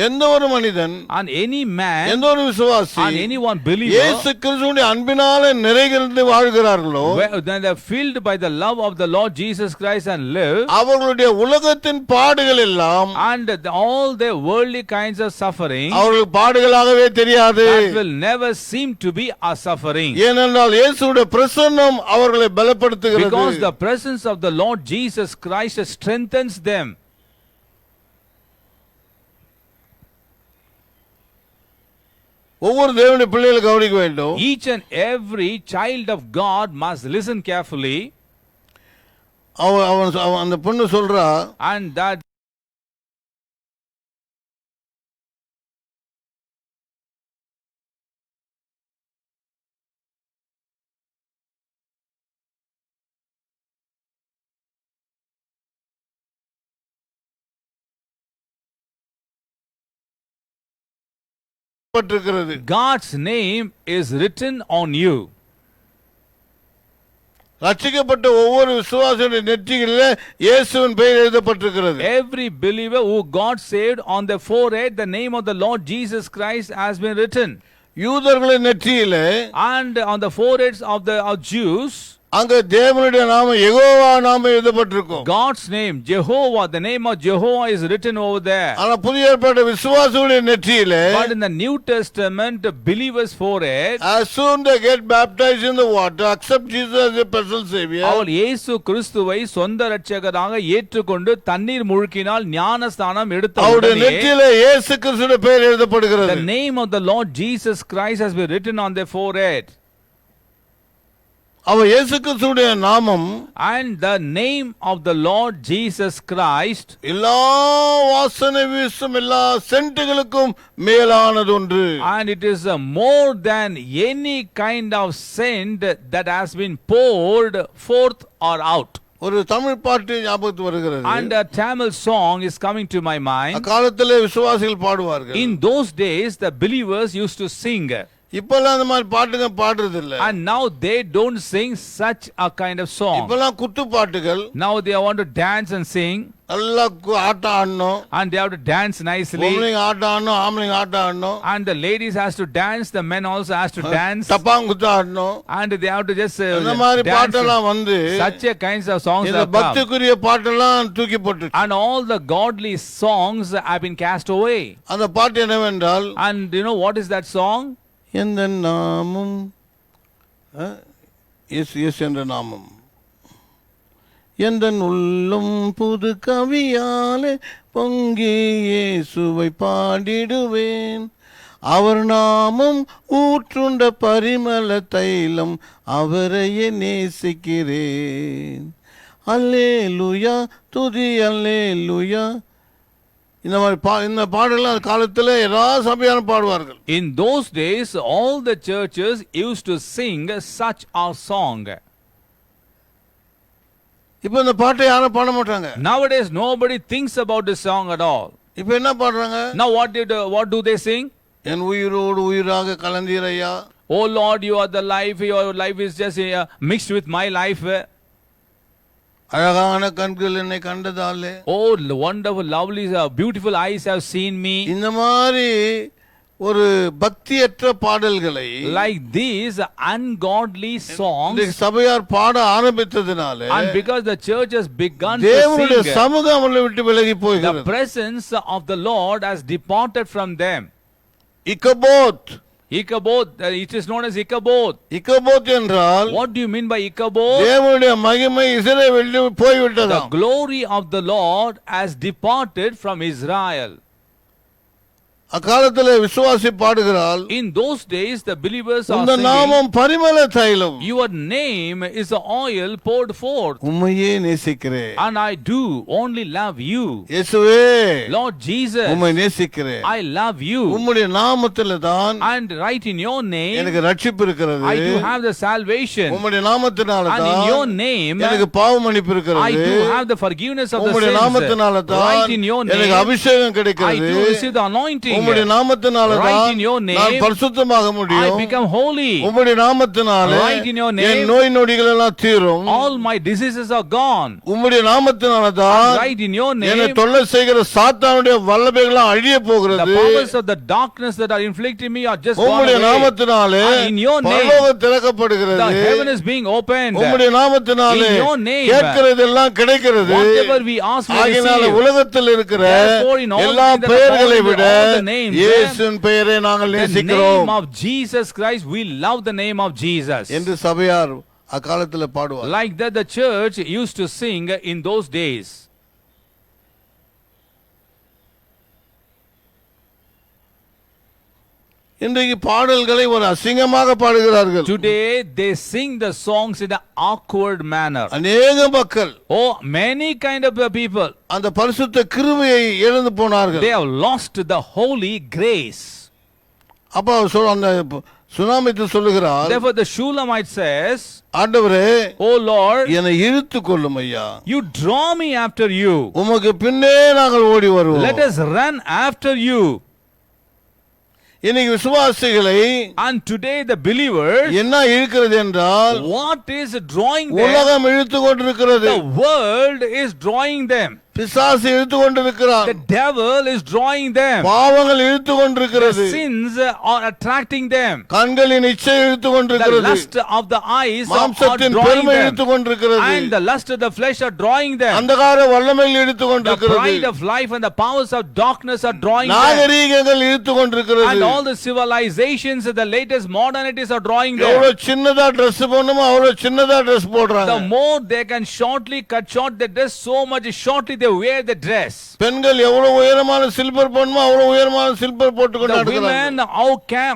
எந்த ஒரு மனிதன், And any man, எந்த ஒரு விசுவாசி and any one believer, இயேசு கிறிஸ்துவின் அன்பினாலே நிறைந்து வாழ்கிறார்களோ, when they are filled by the love of the Lord Jesus Christ and live, அவர்களுடைய உலகத்தின் பாடுகள் எல்லாம் and all their worldly kinds of suffering, அவர்களுக்கு பாடுகளாகவே தெரியாது. that will never seem to be a suffering, ஏனென்றால் இயேசுவுடைய பிரசன்னம் அவர்களை பலப்படுத்துகிறது. because the presence of the Lord Jesus Christ strengthens them. ஒவ்வொரு தேவனுடைய பிள்ளைகளை கவனிக்க வேண்டும். Each and every child of God must listen carefully, அவன் அந்த பொண்ணு சொல்றா, and that பட்டிருக்கிறது. God's name is written on you. ரட்சிக்கப்பட்ட ஒவ்வொரு விசுவாசியுடைய நெற்றிகளிலே இயேசுவின் பெயர் எழுதப்பட்டிருக்கிறது. Every believer who got saved, on their forehead the name of the Lord Jesus Christ has been written. யூதர்களின் நெற்றியிலே And on the foreheads of the Jews, அங்க தேவனுடைய நாமம் யெகோவா நாமம் எழுதப்பட்டிருக்கும். God's name, Jehovah, the name of Jehovah is written over there. ஆனா புதிய ஏற்பாட்டு விசுவாசியுடைய நெற்றியிலே, But in the New Testament believers' forehead, as soon they get baptized in the water, accept Jesus as a personal savior, அவள் இயேசு கிறிஸ்துவை சொந்த இரட்சகராக ஏற்றுக்கொண்டு தண்ணீர் முழுக்கினால் ஞானஸ்நானம் எடுத்த அவருடைய உடனே நெற்றியிலே இயேசு கிறிஸ்துவின் பெயர் எழுதப்படுகிறது. the name of the Lord Jesus Christ has been written on their forehead. அவர் இயேசு கிறிஸ்துவின் நாமம், And the name of the Lord Jesus Christ, எல்லா வாசனை வீசும் எல்லா சென்ட்டுகளுக்கும் மேலானது ஒன்று. and it is more than any kind of scent that has been poured forth or out. ஒரு தமிழ் பாட்டு ஞாபகத்துக்கு வருகிறது. And a Tamil song is coming to my mind. அக்காலத்திலே விசுவாசிகள் பாடுவார்கள். In those days the believers used to sing, இப்பெல்லாம் அந்த மாதிரி பாட்டுங்க பாடுறது இல்ல. and now they don't sing such a kind of song. இப்பெல்லாம் குத்து பாட்டுகள். Now they want to dance and sing, நல்லா ஆட்டம் ஆடணும், and they have to dance nicely, பொம்பளைங்க ஆட்டம் ஆடணும், ஆம்பளைங்க ஆட்டம் ஆடணும், and the ladies has to dance, the men also has to dance, டப்பாங்குத்து ஆடணும். and they have to just இந்த மாதிரி dance. பாட்டெல்லாம் வந்து Such a kinds of songs இந்த have come, பக்திக்குரிய பாட்டெல்லாம் தூக்கி போட்டு, and all the godly songs have been cast away. அந்த பாட்டு என்னவென்றால், And you know what is that song? எந்த நாமம் இயேசு என்ற நாமம், எந்த உள்ளம் புது கவியாலே பொங்கி இயேசுவை பாடிடுவேன், அவர் நாமம் ஊற்றுண்ட பரிமள தைலம், அவரையே நேசிக்கிறேன், அல்லேலூயா துதி அல்லேலூயா. இந்த மாதிரி இந்த பாடலாம் காலத்தில் எல்லா சபையாரும் பாடுவார்கள். In those days all the churches used to sing such a song. இப்போ இந்த பாட்டை யாரும் பாட மாட்டாங்க. Nowadays nobody thinks about this song at all. இப்போ என்ன பாடுறாங்க? Now what do they sing? என் உயிரோடு உயிராக கலந்தீரையா. Oh Lord, you are the life, your life is just mixed with my life. அழகான கண்கள் என்னை கண்டதாலே. Oh wonderful, lovely, beautiful eyes have seen me. இந்த மாதிரி ஒரு பக்தியற்ற பாடல்களை, like these ungodly songs, சபையார் பாட ஆரம்பித்ததினாலே, and because the church has begun to தேவனுடைய sing, சமூகம் அவர்களை விட்டு விலகி the போகிறது. presence of the Lord has departed from them. Ichabod, Ichabod, it is known as Ichabod. Ichabod என்றால், What do you mean by Ichabod? தேவனுடைய மகிமை இஸ்ரவேலில் The போய்விட்டதாம். glory of the Lord has departed from Israel. அக்காலத்திலே விசுவாசி பாடுகிறாள், In those days the believers are உந்த singing, நாமம் பரிமள தைலம், your name is the oil poured forth, உம்மையே நேசிக்கிறேன். and I do only love you. இயேசுவே, Lord Jesus, உம்மை நேசிக்கிறேன். I love you, உம்முடைய நாமத்திலே தான் and right in your name எனக்கு ரட்சிப்பு இருக்கிறது. I do have the salvation, உம்முடைய நாமத்தினால and in தான் your name எனக்கு பாவ மன்னிப்பு I இருக்கிறது. do have the forgiveness of the உம்முடைய நாமத்தினால sins. தான் Right in your எனக்கு name அபிஷேகம் I கிடைக்கிறது. do receive the anointing. உம்முடைய நாமத்தினால Right தான் in your name நான் பரிசுத்தமாக I முடியும். become holy. உம்முடைய நாமத்தினால Right in your name என் நோய் நொடிகள் எல்லாம் தீரும். All my diseases are gone. உம்முடைய நாமத்தினால And தான் right in your என்னை name தொல்லை செய்கிற சாத்தானுடைய வல்லமைகள் அழிய the போகிறது. powers of the darkness that are inflicting me are just gone உம்முடைய away. நாமத்தினாலே And in your name பரலோகம் திறக்கப்படுகிறது. the heaven is being opened. உம்முடைய நாமத்தினாலே In your name கேட்கிறதெல்லாம் கிடைக்கிறது. whatever we ask we ஆகையினால receive. உலகத்தில் இருக்கிற Therefore, in all எல்லா things that are பெயர்களை called, விட all the names, இயேசுவின் பெயரை நாங்கள் The நேசிக்கிறோம் name of Jesus Christ, we love the name of Jesus. என்று சபையார் அக்காலத்தில் பாடுவார். Like that the church used to sing in those days. இன்றைக்கு பாடல்களை ஒரு அசிங்கமாக பாடுகிறார்கள். Today they sing the songs in an awkward manner. அநேக மக்கள் Oh, many kind of people, அந்த பரிசுத்த கிருபையை இழந்து போனார்கள். they have lost the holy grace. அப்ப அவர் அந்த சுனாமித்து சொல்லுகிறார், Therefore the Shulamite says, ஆண்டவரே, Oh Lord, என்னை இழுத்து கொள்ளும் ஐயா, you draw me after you. உமக்கு பின்னே நாங்கள் ஓடி வருவோம். Let us run after you. இன்னைக்கு விசுவாசிகளை And today the believers, என்ன இழுக்கிறது என்றால் what is drawing them? உலகம் இழுத்து கொண்டிருக்கிறது. The world is drawing them. பிசாசு இழுத்து கொண்டிருக்கிறான். The devil is drawing them. பாவங்கள் இழுத்து கொண்டிருக்கிறது. The sins are attracting them. கண்களின் இச்சை இழுத்து The கொண்டிருக்கிறது. lust of the eyes are மாம்சத்தின் drawing பெருமை them. இழுத்து கொண்டிருக்கிறது. And the lust of the flesh are drawing them. அந்தகார வல்லமையில் இழுத்து The கொண்டிருக்கிறது. pride of life and the powers of darkness are drawing them. நாகரீகங்கள் இழுத்து And கொண்டிருக்கிறது. all the civilizations, the latest modernities are drawing them. எவ்வளவு சின்னதா Dress போடணுமோ அவ்வளவு சின்னதா Dress போடுறாங்க. The more they can shortly cut short their dress, so much shortly they wear the dress. பெண்கள் எவ்வளவு உயரமான சில்பர் போடணுமோ அவ்வளவு உயரமான சில்பர் போட்டு The கொண்டாடுறாங்க. women,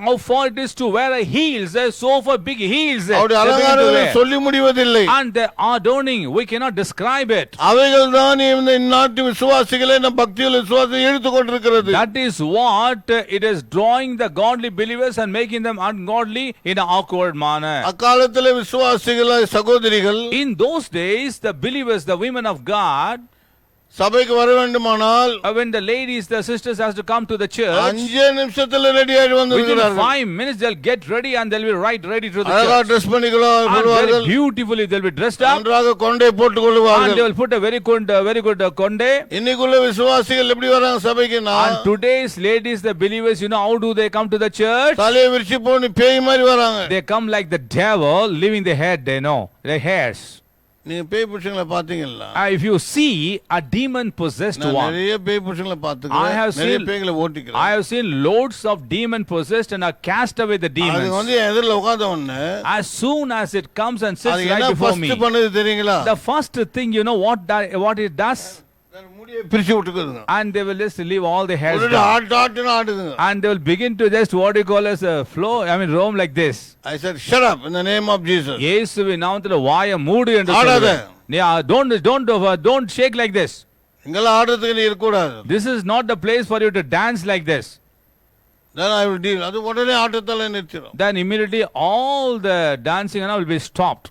how far it is to wear a heels, so for big heels. அவருடைய they begin to அலங்காரங்களை wear. சொல்லி முடிவதில்லை. And the adorning, we cannot describe it. அவைகள் தான் இந்த இந்நாட்டு விசுவாசிகளை நம் பக்தியில் விசுவாசத்தை இழுத்து கொண்டிருக்கிறது. That is what it is drawing the godly believers and making them ungodly in an awkward manner. அக்காலத்தில் விசுவாசிகளை சகோதரிகள் In those days, the believers, the women of God, சபைக்கு வர வேண்டுமானால் when the ladies, the sisters has to come to the church, 5 நிமிஷத்துல ready ஆகி within வந்திருக்கிறார்கள். 5 minutes they'll get ready and they'll be ready to the அழகா church. Dress பண்ணிக்கலாம் And very கொள்வார்கள். beautifully they'll be dressed up நன்றாக கொண்டை போட்டுக் and கொள்வார்கள். they will put a very good konde. இன்னைக்குள்ள விசுவாசிகள் எப்படி வராங்க சபைக்குன்னா And today's ladies, the believers, how do they come to the church? தலையை விரிச்சு போன்னு பேய் மாதிரி வராங்க. They come like the devil, leaving the head, their hairs. நீங்க பேய் புருஷங்களை பாத்தீங்களா? If you see a demon possessed நான் one, நிறைய பேய் புருஷங்களை I பாத்துக்கிறேன். have நிறைய seen- பேய்களை ஓட்டிக்கிறேன். I have seen loads of demon possessed and are cast away the அது demons. வந்து என் எதிரில் உட்கார்ந்த உடனே As soon as it comes and sits அது right என்ன before me, ஃபர்ஸ்ட் பண்ணுது தெரியுங்களா? the first thing, what it does? முடியை பிரிச்சு விட்டுக்குதுங்க. And they will just leave all the hairs ஒரு down. ஆட்டுன்னு ஆடுதுங்க. And they will begin to just what you call as a flow, roam like this. I said shut up in the name of Jesus. இயேசுவின் நாமத்திலே வாயை மூடு என்று ஆடாத. சொல்லுவேன். Don't shake like this. இங்கெல்லாம் ஆடுறதுக்கு நீ இருக்க கூடாது. This is not the place for you to dance like this. Then I will deal. அது உடனே ஆட்டத்தால நிறுத்திடும். Then immediately all the dancing will be stopped.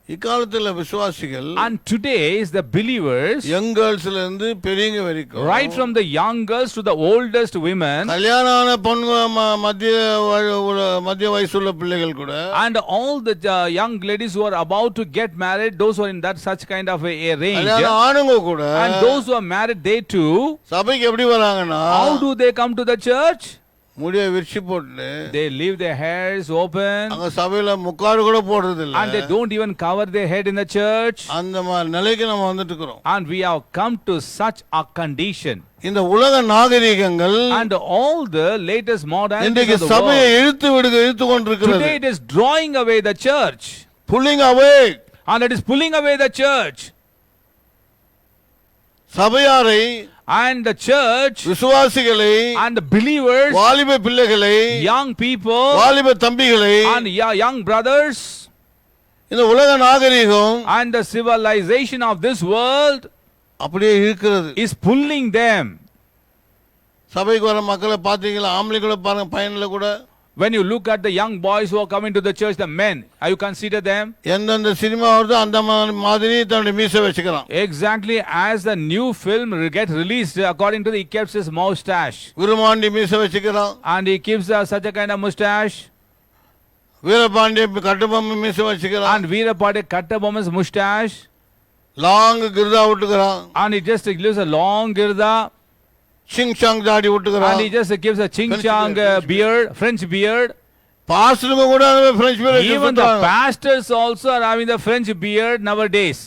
இக்காலத்துல விசுவாசிகள் And today is the believers, young கேர்ள்ஸ்ல இருந்து பெரியவங்க வரைக்கும் right from the young girls to the oldest women, கல்யாணம் ஆன பொண்ணு மத்திய வயசுள்ள பிள்ளைகள் கூட and all the young ladies who are about to get married, those who are in that such kind of a range, கல்யாணம் ஆணுங்க கூட and those who are married, they too, சபைக்கு எப்படி வராங்கன்னா how do they come to the church? முடிய விரிச்சு போட்டு They leave their hairs open அங்க சபையில முக்காடு கூட போடுறது இல்ல. and they don't even cover their head in the church. அந்த மாதிரி நிலைக்கு நம்ம வந்துட்டு இருக்கிறோம். And we have come to such a condition. இந்த உலக நாகரிகங்கள் And all the latest modernities இன்றைக்கு of the சபையை world, இழுத்து கொண்டிருக்கிறது. today it is drawing away the church. Pulling away And it is pulling away the church. சபையாரை And the church விசுவாசிகளை and the believers, வாலிப பிள்ளைகளை young people வாலிப தம்பிகளை and young brothers, இந்த உலக நாகரிகம் and the civilization of this world அப்படியே இழுக்கிறது. is pulling them. சபைக்கு வர மக்களை பாத்தீங்களா? ஆம்பளைங்களை பாருங்க, பையன்ல கூட When you look at the young boys who are coming to the church, the men, you consider them எந்தெந்த சினிமா வருதோ அந்த மாதிரி தன்னுடைய மீசை வச்சுக்கிறான். exactly as the new film get released, according to he keeps his mustache, Virumandi மீசை வச்சுக்கிறான். and he keeps such a kind of mustache, Veerapandiya கட்டுபொம்மை மீசை வச்சுக்கிறான். and Veerapadi Kattabomma's mustache, long கிருதா விட்டுக்கிறான். and he just gives a long girda, சிங் சாங் தாடி விட்டுக்கிறான். and he just gives a ching chang beard, French beard. பாஸ்டருங்க கூட பிரெஞ்சு பேர் Even the pastors also are having the French beard nowadays.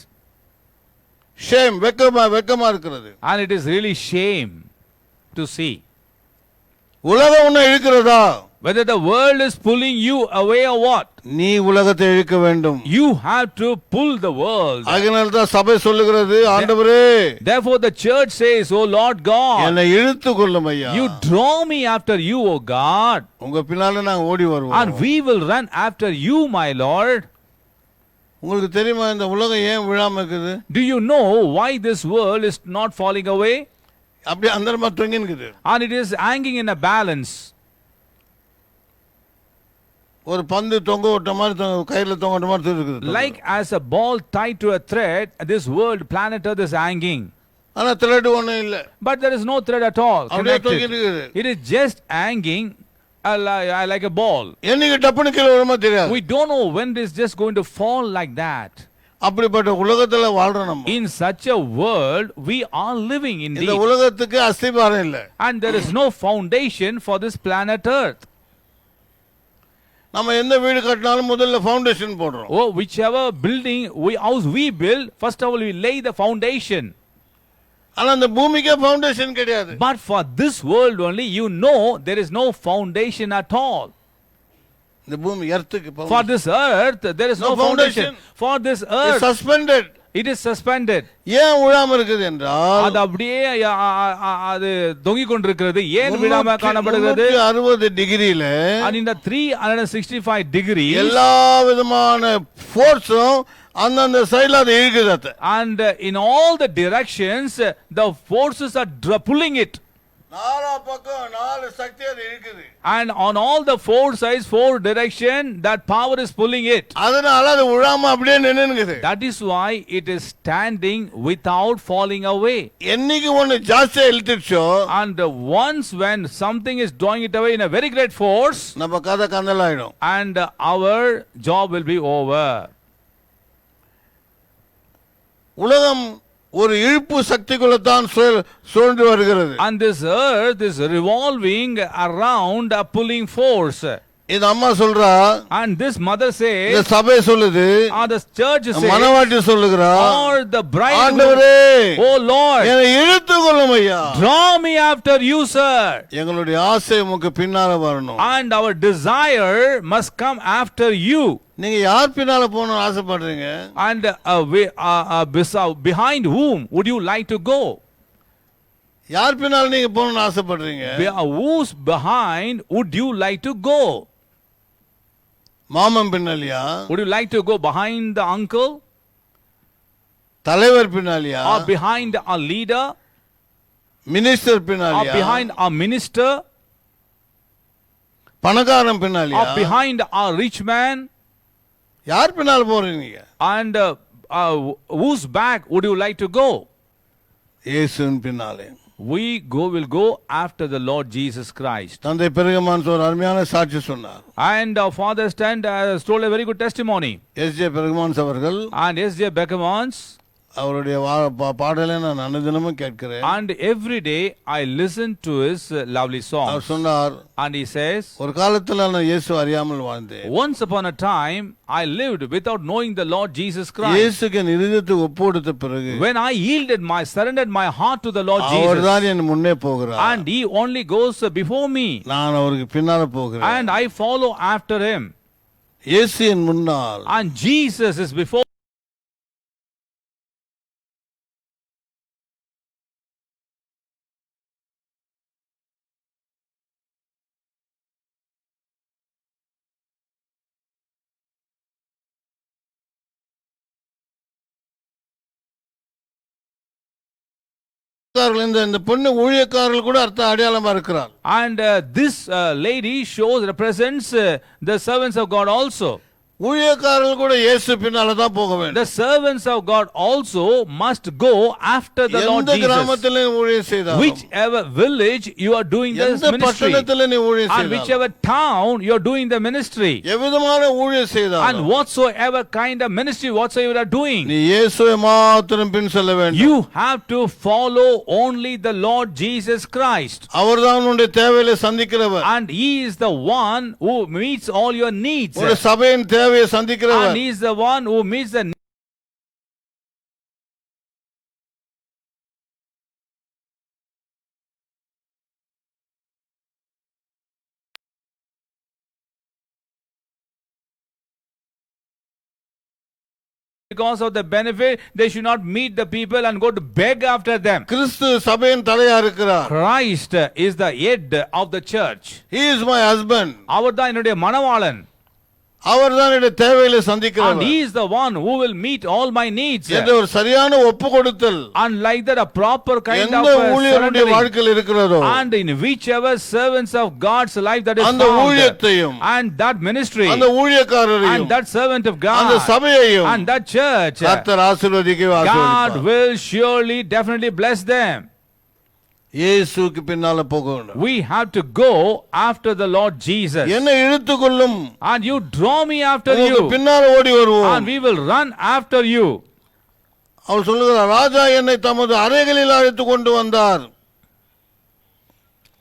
Shame, வெக்கமா இருக்கிறது. And it is really shame to see. உலகம் உன்னை இழுக்கிறதா? Whether the world is pulling you away or what, நீ உலகத்தை இழுக்க வேண்டும். you have to pull the world. அதனால தான் சபை சொல்லுகிறது, ஆண்டவரே Therefore the church says, O Lord God, என்னை இழுத்து கொள்ளும் ஐயா. you draw me after you, O God, உங்க பின்னால நாங்க ஓடி வருவோம். and we will run after you, my Lord. உங்களுக்கு தெரியுமா இந்த உலகம் ஏன் விழாம இருக்குது? Do you know why this world is not falling away? அப்படியே அந்தரமா தொங்கினுக்குது. And it is hanging in a balance. ஒரு பந்து தொங்க விட்ட மாதிரி கயிறுல தொங்க விட்ட மாதிரி இருக்குது. Like as a ball tied to a thread, this world, planet Earth is hanging. ஆனா த்ரெட் ஒண்ணும் இல்ல, but there is no thread at all அப்படியே connected. தொங்கிட்டு இருக்குது. It is just hanging like a ball. என்னைக்கு டப்புனு கீழே விழுமா தெரியாது. We don't know when it is just going to fall like that. அப்படிப்பட்ட உலகத்துல வாழ்றோம் நம்ம. In such a world we are living இந்த indeed, உலகத்துக்கு அஸ்திபாரம் இல்ல. and there is no foundation for this planet earth. நம்ம எந்த வீடு கட்டினாலும் முதல்ல ஃபவுண்டேஷன் போடுறோம். Oh, whichever building house we build, first of all we lay the foundation. ஆனா அந்த பூமிக்கே ஃபவுண்டேஷன் கிடையாது. But for this world only, you know there is no foundation at all. இந்த பூமி எர்த்துக்கு For this earth there is no No foundation. foundation. For this earth suspended. it is suspended. ஏன் விழாம இருக்குது என்றால் அது அப்படியே அது தொங்கிக் கொண்டிருக்கிறது. ஏன் விடாம காணப்படுகிறது? 360 டிகிரியில And in the 365 degrees, எல்லா விதமான ஃபோர்ஸும் அந்தந்த சைடுல அது இழுக்குது. and in all the directions the forces are pulling it, நாலா பக்கம் நாலு சக்தி அது இழுக்குது. and on all the four sides, four direction, that power is pulling it. அதனால அது விழாம அப்படியே நின்னுக்குது. That is why it is standing without falling away. என்னைக்கு ஒன்னு ஜாஸ்தியா இழுத்துச்சோ, And once when something is drawing it away in a very great force, நம்ம கதை கந்தலாயிடும். and our job will be over. உலகம் ஒரு இழுப்பு சக்திக்குள்ளதான் சுழன்று வருகிறது. And this earth is revolving around a pulling force. இது அம்மா சொல்றா, And this mother இந்த says, சபை சொல்லுது, or the church says, மனவாட்டி சொல்லுகிறா, or the bride, ஆண்டவரே oh Lord, என்னை இழுத்து கொள்ளும் ஐயா. draw me after you, sir. எங்களுடைய ஆசை உமக்கு பின்னால வரணும். And our desire must come after you. நீங்க யார் பின்னால போகணும்னு ஆசைப்படுறீங்க? And behind whom would you like to go? யார் பின்னால நீங்க போகணும்னு ஆசைப்படுறீங்க? Whose behind would you like to go? மாமன் பின்னாலியா? Would you like to go behind the uncle, தலைவர் பின்னாலியா? or behind a leader, minister or பின்னாலியா? behind a minister, பணக்காரன் பின்னாலியா? or behind a rich man? யார் பின்னால போறீங்க? And whose back would you like to go? இயேசுவின் பின்னாலே. will go after the Lord Jesus Christ. தந்தை பெருகமான் ஒரு அருமையான சாட்சி சொன்னார். And our father told a very good testimony. SJ பெருகமான்ஸ் அவர்கள், And S.J. Beckmans, அவருடைய பாடலை நான் அனுதினமும் கேட்கிறேன். and every day I listen to his lovely our songs. சொன்னார், And he says, ஒரு காலத்துல நான் இயேசு அறியாமல் வாழ்ந்தேன். once upon a time I lived without knowing the Lord Jesus Christ. இயேசுக்கு என் இருதயத்தை ஒப்புக்கொடுத்த பிறகு When I surrendered my heart to the Lord அவர்தான் Jesus, என் முன்னே போகிறார். and he only goes before me, நான் அவருக்கு பின்னால போகிறேன். and I follow after him. இயேசு என் முன்னால், And Jesus is before. இந்த பொண்ணு ஊழியக்காரர்கள் கூட அர்த்த அடையாளமா இருக்கிறார். And this lady represents the servants of God also. ஊழியக்காரர்கள் கூட இயேசு பின்னால தான் போக வேண்டும். The servants of God also must go after the Lord எந்த Jesus. கிராமத்திலே ஊழியம் செய்தாலும், Whichever village you are doing this எந்த ministry, பட்டணத்திலே நீ ஊழியம் and செய்தாலும், whichever town you are doing the ministry, எவ்விதமான ஊழியம் and செய்தாலும், whatsoever kind of ministry whatsoever you are doing, நீ இயேசுவை மாத்திரம் பின் செல்ல வேண்டும். you have to follow only the Lord Jesus Christ. அவர்தான் உன்னுடைய தேவைகளை சந்திக்கிறவர். And he is the one who meets all your needs. ஒரு சபையின் தேவையை சந்திக்கிறவர். And he is the one who meets the needs. Because of the benefit, they should not meet the people and go to beg after them. கிறிஸ்து சபையின் தலையா இருக்கிறார். Christ is the head of the church. He is my husband. அவர்தான் என்னுடைய மணவாளன். அவர்தான் என்னுடைய தேவைகளை and சந்திக்கிறவர் he is the one who will meet all my needs. என்ற ஒரு சரியான ஒப்பு கொடுத்தல் And like that, a proper kind of எந்த ஊழியருடைய surrendering. வாழ்க்கையில் இருக்கிறதோ And in whichever servants of God's life that is அந்த found, ஊழியத்தையும் and that ministry, அந்த ஊழியக்காரரையும் and that servant of அந்த God, சபையையும் and that church, கர்த்தர் ஆசீர்வதிக்கவே God ஆசீர்வதிப்பார். will surely, definitely bless them. இயேசுவுக்கு பின்னால போக வேண்டும். We have to go after the Lord Jesus. என்னை இழுத்துக்கொள்ளும், And you draw me after உங்களுக்கு you, பின்னால ஓடி வருவோம். and we will run after you. அவர் சொல்லுகிறார், ராஜா என்னை தமது அறைகளில் அழைத்து கொண்டு வந்தார்.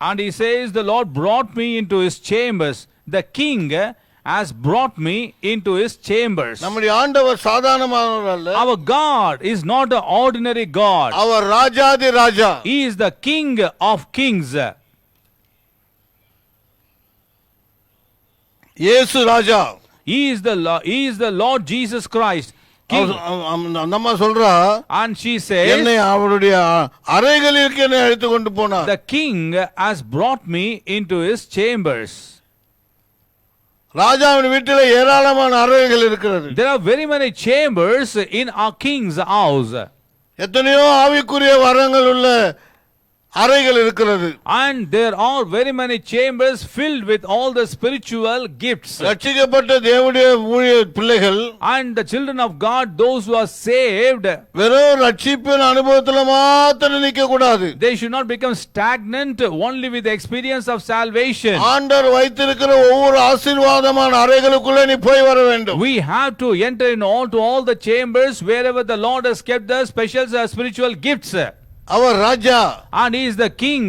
And he says, the Lord brought me into his chambers. The king has brought me into his chambers. நம்முடைய ஆண்டவர் சாதாரணமானவர் அல்ல. Our God is not an ordinary God. Our Rajathi Raja. He is the King of kings. இயேசு ராஜா. He is the Lord Jesus Christ, King. அந்த அம்மா சொல்றா, And she says, என்னை அவருடைய அறைகளிற்கு என்னை அழைத்து கொண்டு போனார். the king has brought me into his chambers. ராஜாவின் வீட்டிலே ஏராளமான அறைகள் இருக்கிறது. There are very many chambers in our king's house. எத்தனையோ ஆவிக்குரிய வரங்கள் உள்ள அறைகள் இருக்கிறது. And there are very many chambers filled with all the spiritual gifts. ரட்சிக்கப்பட்ட தேவனுடைய ஊழிய பிள்ளைகள் And the children of God, those who are saved, வெறும் ரட்சிப்பின் அனுபவத்துல மாத்திரம் நிக்க கூடாது. they should not become stagnant only with the experience of salvation. ஆண்டவர் வைத்திருக்கிற ஒவ்வொரு ஆசீர்வாதமான அறைகளுக்குள்ள நீ போய் வர வேண்டும். We have to enter in to all the chambers wherever the Lord has kept the special spiritual gifts. Our Raja. And he is the king.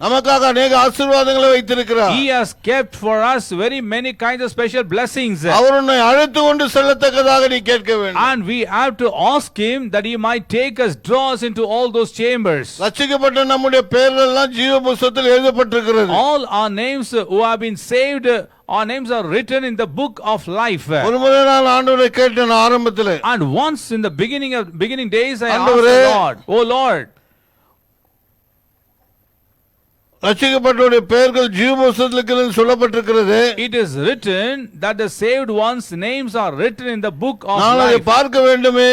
நமக்காக अनेक ஆசீர்வாதங்களை வைத்திருக்கிறார். He has kept for us very many kinds of special blessings. அவர் உன்னை அழைத்து கொண்டு செல்லத்தக்கதாக நீ கேட்க வேண்டும். And we have to ask him that he might take us, draw us into all those chambers. ரட்சிக்கப்பட்ட நம்முடைய பெயர்கள் எல்லாம் ஜீவ புத்தகத்தில் எழுதப்பட்டிருக்கிறது. All our names who have been saved, our names are written in the book of life. ஒருமுறை நான் ஆண்டவரை கேட்டேன் ஆரம்பத்திலே. And once in the beginning days I asked ஆண்டவரே, the Lord, oh Lord, ரட்சிக்கப்பட்டவருடைய பெயர்கள் ஜீவ புத்தகத்தில் சொல்லப்பட்டிருக்கிறது. it is written that the saved ones names are written in the book of நான் அதை life. பார்க்க வேண்டுமே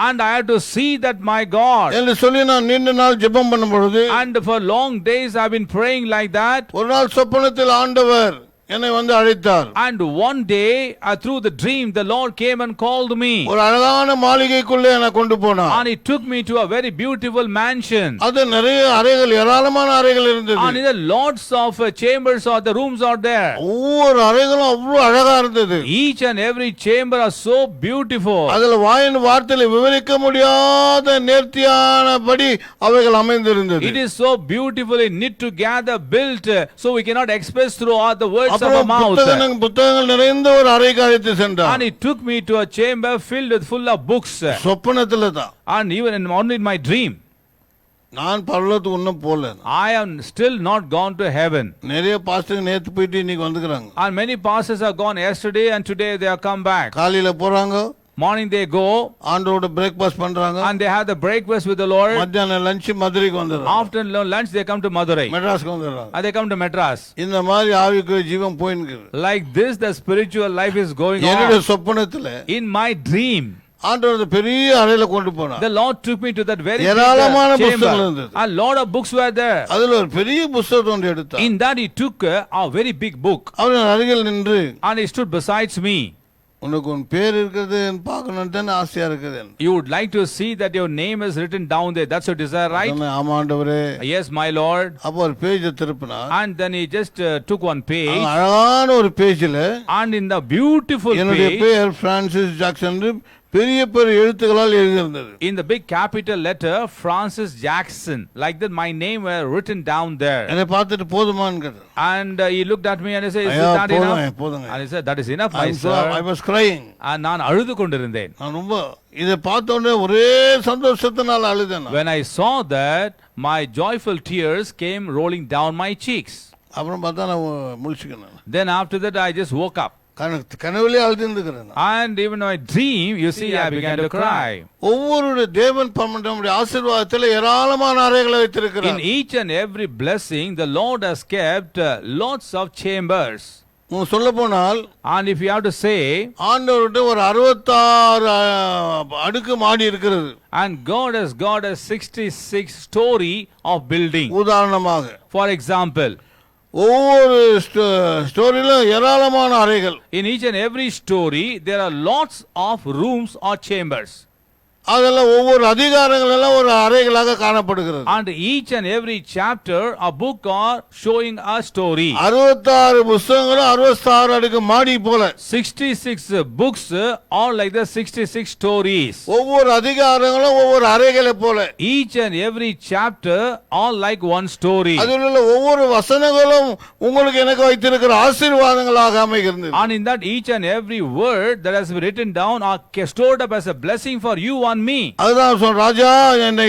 And I have to see that my God. என்று சொல்லி நான் நீண்ட நாள் ஜெபம் பண்ணும் பொழுது, And for long days I have been praying like that. ஒரு நாள் சொப்பனத்தில் ஆண்டவர் என்னை வந்து அழைத்தார். And one day through the dream the Lord came and called me. ஒரு அழகான மாளிகைக்குள்ளே என்னை கொண்டு போனார். And he took me to a very beautiful mansion. அது நிறைய அறைகள், ஏராளமான அறைகள் இருந்தது. And in the lots of chambers or the rooms are there. ஒவ்வொரு அறைகளும் அவ்வளவு அழகா இருந்தது. Each and every chamber are so beautiful. அதுல வாயின் வார்த்தையில விவரிக்க முடியாத நேர்த்தியானபடி அவைகள் அமைந்திருந்தது. It is so beautifully knit together, built, so we cannot express through all the words of our mouth. புத்தகங்கள் நிறைந்த ஒரு அறைக்கு அழைத்து சென்றார். And he took me to a chamber filled with full of books. சொப்பனத்துல தான். And even only in my dream. நான் பரலோகத்துக்கு இன்னும் போல. I am still not gone to heaven. நிறைய பாஸ்டர் நேத்து போயிட்டு இன்னைக்கு வந்துக்கறாங்க. And many pastors have gone yesterday and today they have come back. காலையில போறாங்க. Morning they go. ஆண்டவரோட பிரேக்பாஸ்ட் பண்றாங்க. And they have the breakfast with the Lord. மத்தியான lunch மதுரைக்கு வந்துறாங்க. After lunch they come to Madurai. மெட்ராஸ்க்கு வந்துறாங்க. And they come to Madras. இந்த மாதிரி ஆவிக்குரிய ஜீவன் போயிருக்கு. Like this the spiritual life is going என்னோட on. சொப்பனத்துல In my dream ஆண்டவர் பெரிய அறையில கொண்டு போனார். the Lord took me to that very big ஏராளமான புத்தகங்கள் chamber. இருந்தது. A lot of books were there. அதுல ஒரு பெரிய புத்தகம் ஒன்று எடுத்தார். In that he took a very big book. அவர் அருகில் நின்று, And he stood besides me. உனக்கு உன் பேர் இருக்குது பார்க்கணும்னு தானே ஆசையா இருக்குது. You would like to see that your name is written down there. That's your desire, right? ஆமா ஆண்டவரே. Yes, my Lord. அப்போ ஒரு page திருப்பினார். And then he just took one page. அழகான ஒரு பேஜ்ல, And in the beautiful என்னுடைய page, பேர் Francis Jackson பெரிய பெரிய எழுத்துக்களால் எழுதியிருந்தது. in the big capital letter, Francis Jackson, like that my name were written down there. என்னை பார்த்துட்டு போதுமான்னு கேட்டார். And he looked at me and he said, is ஐயா, that enough? போதுங்க. And he said, that is enough, my I sir. was crying. And நான் அழுது கொண்டிருந்தேன். நான் ரொம்ப இதை பார்த்த உடனே ஒரே சந்தோஷத்தினால அழுதேன். When I saw that, my joyful tears came rolling down my cheeks. அப்புறம் பார்த்தா நான் முழிச்சுக்கினேன். Then after that I just woke up. கனவுலே அழுதுகிறேன். And even in my dream, you see, I began to cry. ஒவ்வொரு தேவன் நம்முடைய ஆசீர்வாதத்தில் ஏராளமான அறைகளை வைத்திருக்கிறார். In each and every blessing, the Lord has kept lots of chambers. சொல்ல போனால் And if you have to say, ஆண்டவர்கிட்ட ஒரு 66 அடுக்கு மாடி இருக்கிறது. and God has got a 66 story of building. உதாரணமாக, For example, ஒவ்வொரு ஸ்டோரியிலும் ஏராளமான அறைகள். in each and every story, there are lots of rooms or chambers. அதெல்லாம் ஒவ்வொரு அதிகாரங்கள் எல்லாம் ஒரு அறைகளாக காணப்படுகிறது. And each and every chapter, a book are showing a story. 66 புத்தகங்களும் 66 அடுக்கு மாடி போல. 66 books are like the 66 stories. ஒவ்வொரு அதிகாரங்களும் ஒவ்வொரு அறைகளை போல. Each and every chapter are like one story. அதில் உள்ள ஒவ்வொரு வசனங்களும் உங்களுக்கு எனக்கு வைத்திருக்கிற ஆசீர்வாதங்களாக அமைகிறது. And in that each and every word that has been written down are stored up as a blessing for you and me. அதுதான் சொல் ராஜா என்னை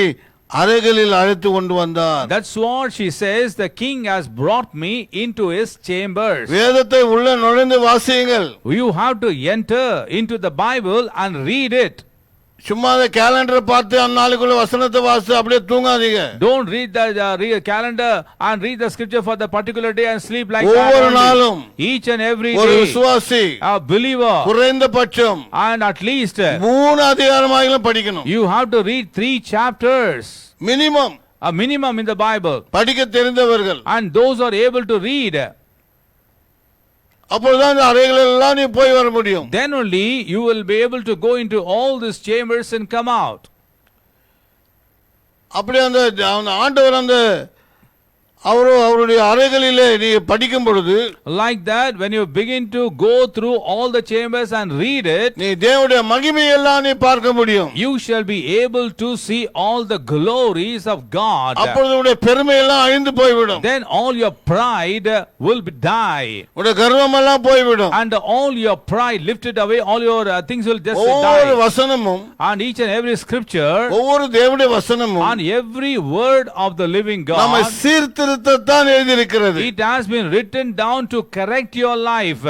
அறைகளில் அழைத்து கொண்டு வந்தார். That's what she says, the king has brought me into his chambers. வேதத்தை உள்ள நுழைந்து வாசியுங்கள். You have to enter into the Bible and read it. சும்மா அந்த கேலண்டரை பார்த்து அந்நாளுக்குள்ள வசனத்தை வாசித்து அப்படியே தூங்காதீங்க. Don't read the calendar and read the scripture for the particular day and sleep like ஒவ்வொரு நாளும் that. Each and every ஒரு day, விசுவாசி a believer, குறைந்தபட்சம் and at least 3 அதிகாரமாகிலும் படிக்கணும். you have to read 3 chapters, minimum, a minimum in the Bible. படிக்க தெரிந்தவர்கள். And those are able to read, அப்பொழுதுதான் இந்த அறைகளில் எல்லாம் நீ போய் வர முடியும். then only you will be able to go into all these chambers and come out. அப்படி அந்த ஆண்டவர் அந்த அவருடைய அறைகளிலே நீ படிக்கும் பொழுது, like that, when you begin to go through all the chambers and read it, நீ தேவனுடைய மகிமை எல்லாம் நீ பார்க்க முடியும். you shall be able to see all the glories of God. அப்பொழுது உடைய பெருமை எல்லாம் அழிந்து போய்விடும். Then all your pride will die, உடைய கர்வம் எல்லாம் போய்விடும். and all your pride lifted away, all your things will just ஒவ்வொரு die. வசனமும், And each and every scripture, ஒவ்வொரு தேவனுடைய வசனமும் and every word of the living நம்மை God, சீர்திருத்தத்தான் எழுதியிருக்கிறது. it has been written down to correct your life.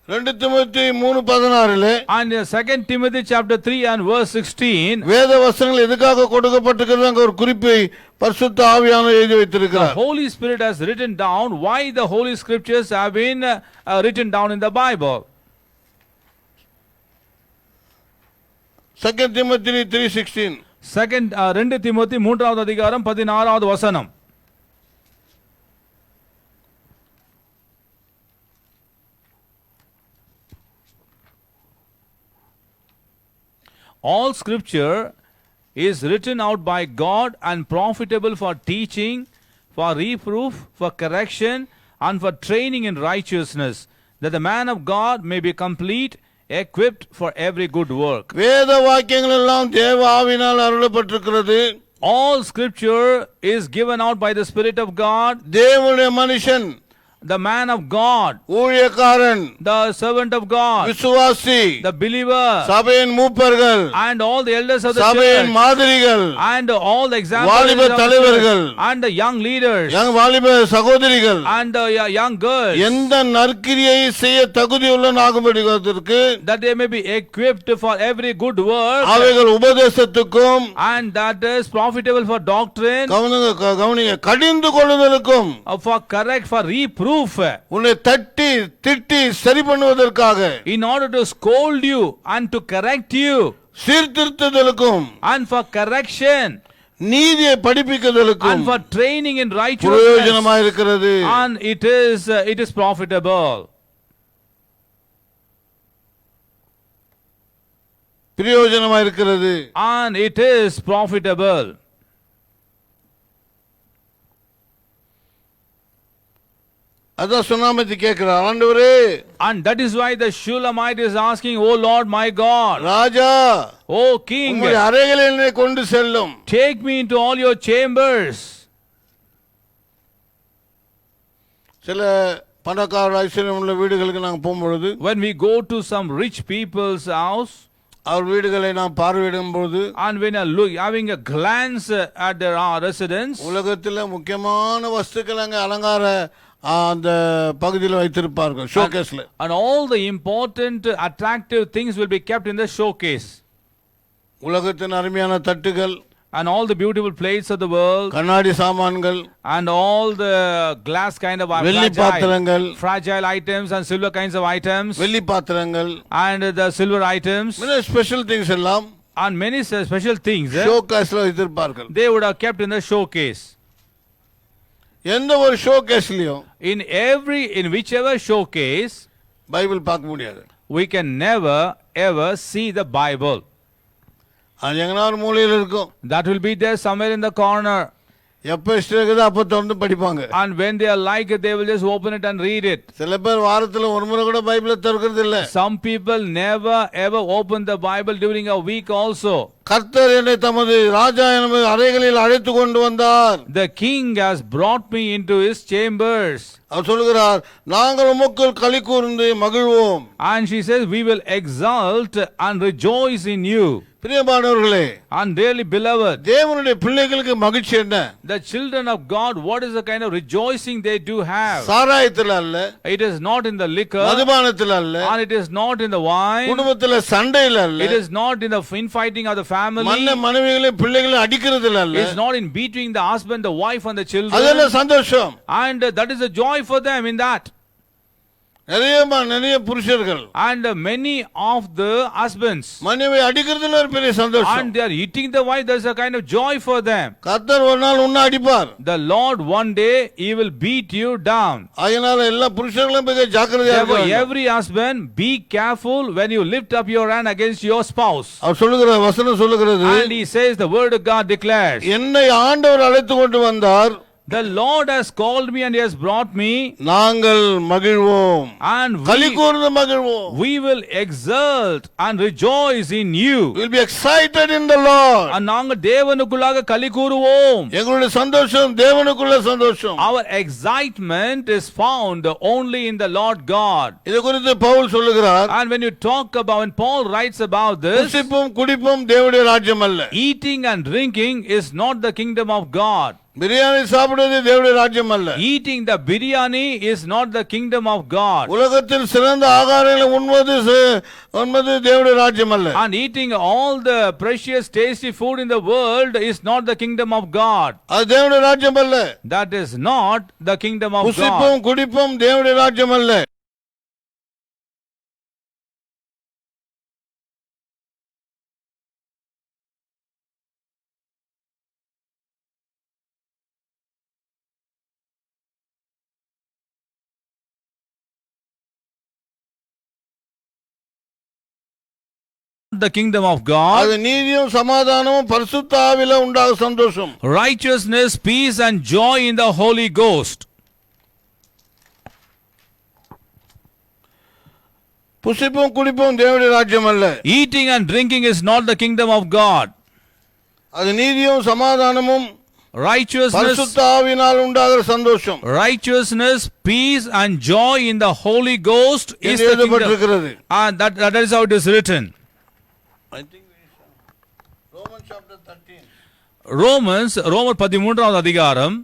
2 தீமோத்தேயு 3:16 And 2 Timothy chapter 3 and verse 16, வேத வசனங்கள் எதுக்காக கொடுக்கப்பட்டிருக்கிறது அங்க ஒரு குறிப்பை பரிசுத்த ஆவியானவர் எழுதி the வைத்திருக்கிறார். Holy Spirit has written down why the Holy Scriptures have been written down in the Bible. 2 Timothy 3:16 2 Timothy 3வது அதிகாரம் 16வது வசனம். All scripture is written out by God and profitable for teaching, for reproof, for correction, and for training in righteousness, that the man of God may be complete, equipped for every good work. வேத வாக்கியங்கள் எல்லாம் தேவ ஆவியினால் அருளப்பட்டிருக்கிறது. All scripture is given out by the Spirit of God. தேவனுடைய மனுஷன், The man of God, ஊழியக்காரன், the servant of God, விசுவாசி, the believer, சபையின் மூப்பர்கள், and all the elders of the சபையின் church, மாதிரிகள், and all the examples வாலிப of the தலைவர்கள், church, and the young leaders, வாலிப சகோதரிகள், and the young girls, எந்த நற்கிரியை செய்ய தகுதியுள்ளவர்களாகும்படிக்கு that they may be equipped for every good work, அவைகள் உபதேசத்துக்கும், and that is profitable for doctrine, கவனிங்க, கடிந்து கொள்ளுதலுக்கும், for correct, for reproof, உன்னை தட்டி திட்டி சரி பண்ணுவதற்காக, in order to scold you and to correct you, சீர்திருத்துதலுக்கும், and for correction, நீதியை படிப்பிக்குதலுக்கும் and for training in righteousness, பிரயோஜனமாக இருக்கிறது. and it is profitable. பிரயோஜனமாக இருக்கிறது. And it is profitable. அதான் சுனாமத்தி கேட்கிறார், ஆண்டவரே, And that is why the Shulamite is asking, O Lord my God, Raja, O King, உம்முடைய அறைகளில் என்னை கொண்டு செல்லும். take me into all your chambers. சில பணக்கார ஐஸ்வர்யம் உள்ள வீடுகளுக்கு நாங்கள் போகும்பொழுது, When we go to some rich people's house, அவர் வீடுகளை நாம் பார்வையிடும் பொழுது, and when having a glance at their residence, உலகத்தில் முக்கியமான வஸ்துக்கள் அங்கே அலங்கார அந்த பகுதியில் வைத்திருப்பார்கள், ஷோகேஸ்ல. and all the important attractive things will be kept in the showcase. உலகத்தின் அருமையான தட்டுகள், and all the beautiful plates of the world, கண்ணாடி சாமான்கள், and all the glass kind of வெள்ளி பாத்திரங்கள், fragile items and silver kinds of items, வெள்ளி பாத்திரங்கள், and the silver items, many special things எல்லாம் and many special things show கேஸ்ல வைத்திருப்பார்கள். they would have kept in the showcase. எந்த ஒரு show கேஸ்லயும் In whichever showcase, பைபிள் பார்க்க முடியாது. we can never ever see the Bible. அது எங்கனா ஒரு மூலையில் இருக்கும். That will be there somewhere in the corner. எப்ப இஷ்டம் இருக்குதோ அப்ப திறந்து படிப்பாங்க. And when they are like it, they will just open it and read it. சில பேர் வாரத்துல ஒரு முறை கூட பைபிளை திறக்கிறது இல்ல. Some people never ever open the Bible during a week also. கர்த்தர் என்னை தமது ராஜா எனும் அறைகளில் அழைத்து கொண்டு வந்தார். The king has brought me into his chambers. அவர் சொல்கிறார், நாங்கள் உமக்குள் களி கூர்ந்து மகிழ்வோம். And she says, we will exult and rejoice in you. பிரியமானவர்களே, and dearly beloved, தேவனுடைய பிள்ளைகளுக்கு மகிழ்ச்சி என்ன? the children of God, what is the kind of rejoicing they do have? சாராயத்தில் அல்ல, it is not in the liquor, மதுபானத்தில் அல்ல, and it is not in the wine, குடும்பத்தில் சண்டையில் அல்ல, it is not in the infighting of the family, மன்ன மனைவிகளை பிள்ளைகளை அடிக்கிறதில் அல்ல, it is not in beating the husband, the wife and the children, அதெல்லாம் சந்தோஷம். and that is a joy for them in that. நிறைய புருஷர்கள் and many of the husbands, மனைவி அடிக்கிறதுல ஒரு பெரிய சந்தோஷம். and they are eating the wife, there is a kind of joy for them. கர்த்தர் ஒரு நாள் உன்னை அடிப்பார். The Lord one day he will beat you down. அதனால எல்லா புருஷர்களும் மிக ஜாக்கிரதையா இருக்கணும். Every husband, be careful when you lift up your hand against your spouse. அவர் சொல்லுகிற வசனம் சொல்லுகிறது, and he says, the word of God declares, என்னை ஆண்டவர் அழைத்து கொண்டு வந்தார், the Lord has called me and he has brought me, நாங்கள் மகிழ்வோம், and களி கூர்ந்து மகிழ்வோம். we will exult and rejoice in you. We will be excited in the Lord. and நாங்கள் தேவனுக்குள்ளாக களி கூறுவோம். எங்களுடைய சந்தோஷம் தேவனுக்குள்ள சந்தோஷம். Our excitement is found only in the Lord God. இது குறித்து பவுல் சொல்லுகிறார், and when you talk about, when Paul writes about this, புசிப்பும் குடிப்பும் தேவனுடைய ராஜ்யம் அல்ல. eating and drinking is not the kingdom of God. Biryani சாப்பிடுவது தேவனுடைய ராஜ்யம் அல்ல. eating the biryani is not the kingdom of God. உலகத்தில் சிறந்த ஆகாரங்களை உண்பது தேவனுடைய ராஜ்யம் அல்ல. and eating all the precious tasty food in the world is not the kingdom of God. அது தேவனுடைய ராஜ்யம் அல்ல. that is not the kingdom of God. புசிப்பும் குடிப்பும் தேவனுடைய ராஜ்யம் அல்ல. the kingdom of God. அது நீதியும் சமாதானமும் பரிசுத்த ஆவியில உண்டாகும் சந்தோஷம். righteousness, peace and joy in the Holy Ghost. புசிப்பும் குடிப்பும் தேவனுடைய ராஜ்யம் அல்ல. eating and drinking is not the kingdom of God. அது நீதியும் சமாதானமும் பரிசுத்த ஆவியினால் உண்டாகிற சந்தோஷம். righteousness, peace and joy in the Holy Ghost is the kingdom. and that is how it is written. I think Romans chapter 13. ரோமர் 13வது அதிகாரம்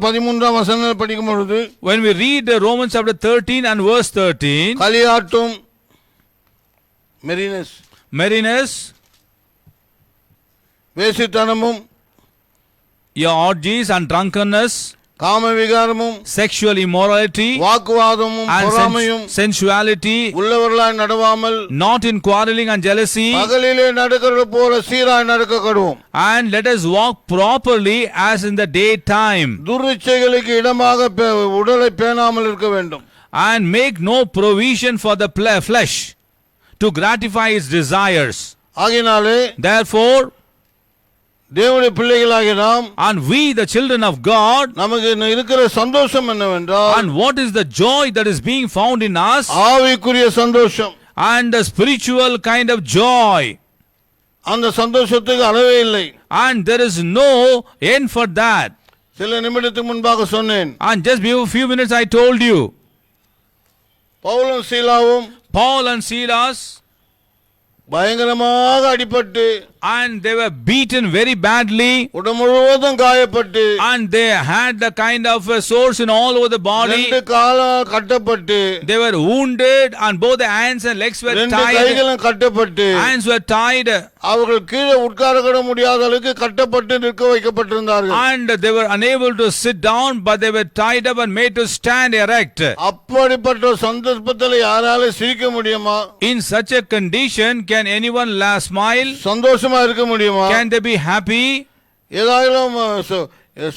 பதிமூன்றாம் வசனம் படிக்கும் பொழுது, when we read Romans chapter 13 and verse 13, களியாட்டும் மெரினஸ் வேசித்தனமும் your orgies and drunkenness, காம விகாரமும் sexual immorality, வாக்குவாதமும் பொறாமையும் sensuality உள்ளவர்களாய் நடவாமல், not in quarreling and jealousy, பகலிலே நடக்கிறது போல சீராய் நடக்க கடவோம். and let us walk properly as in the daytime, துர்ச்சைகளுக்கு இடமாக உடலை பேணாமல் இருக்க வேண்டும். and make no provision for the flesh to gratify its desires. ஆகினாலே therefore தேவனுடைய பிள்ளைகளாகிய நாம், and we the children of God, நமக்கு இருக்கிற சந்தோஷம் என்னவென்றால், and what is the joy that is being found in us, ஆவிக்குரிய சந்தோஷம், and the spiritual kind of joy. அந்த சந்தோஷத்துக்கு அளவே இல்லை. and there is no end for that. சில நிமிடத்துக்கு முன்பாக சொன்னேன், and just before a few minutes I told you, பவுலும் சீலாவும் Paul and Silas பயங்கரமாக அடிபட்டு and they were beaten very badly, உடம்பு முழுவதும் காயப்பட்டு and they had the kind of sores in all over the body. ரெண்டு காலம் கட்டப்பட்டு They were wounded and both the hands and legs were ரெண்டு tied. கைகளும் கட்டப்பட்டு Hands were tied அவர்கள் கீழே உட்கார கூட முடியாத அளவுக்கு கட்டப்பட்டு நிற்க வைக்கப்பட்டிருந்தார்கள். and they were unable to sit down, but they were tied up and made to stand erect. அப்படிப்பட்ட சந்தர்ப்பத்தில் யாரால சிரிக்க முடியுமா? In such a condition, can anyone smile? சந்தோஷமா இருக்க முடியுமா? Can they be happy? ஏதாயிலும்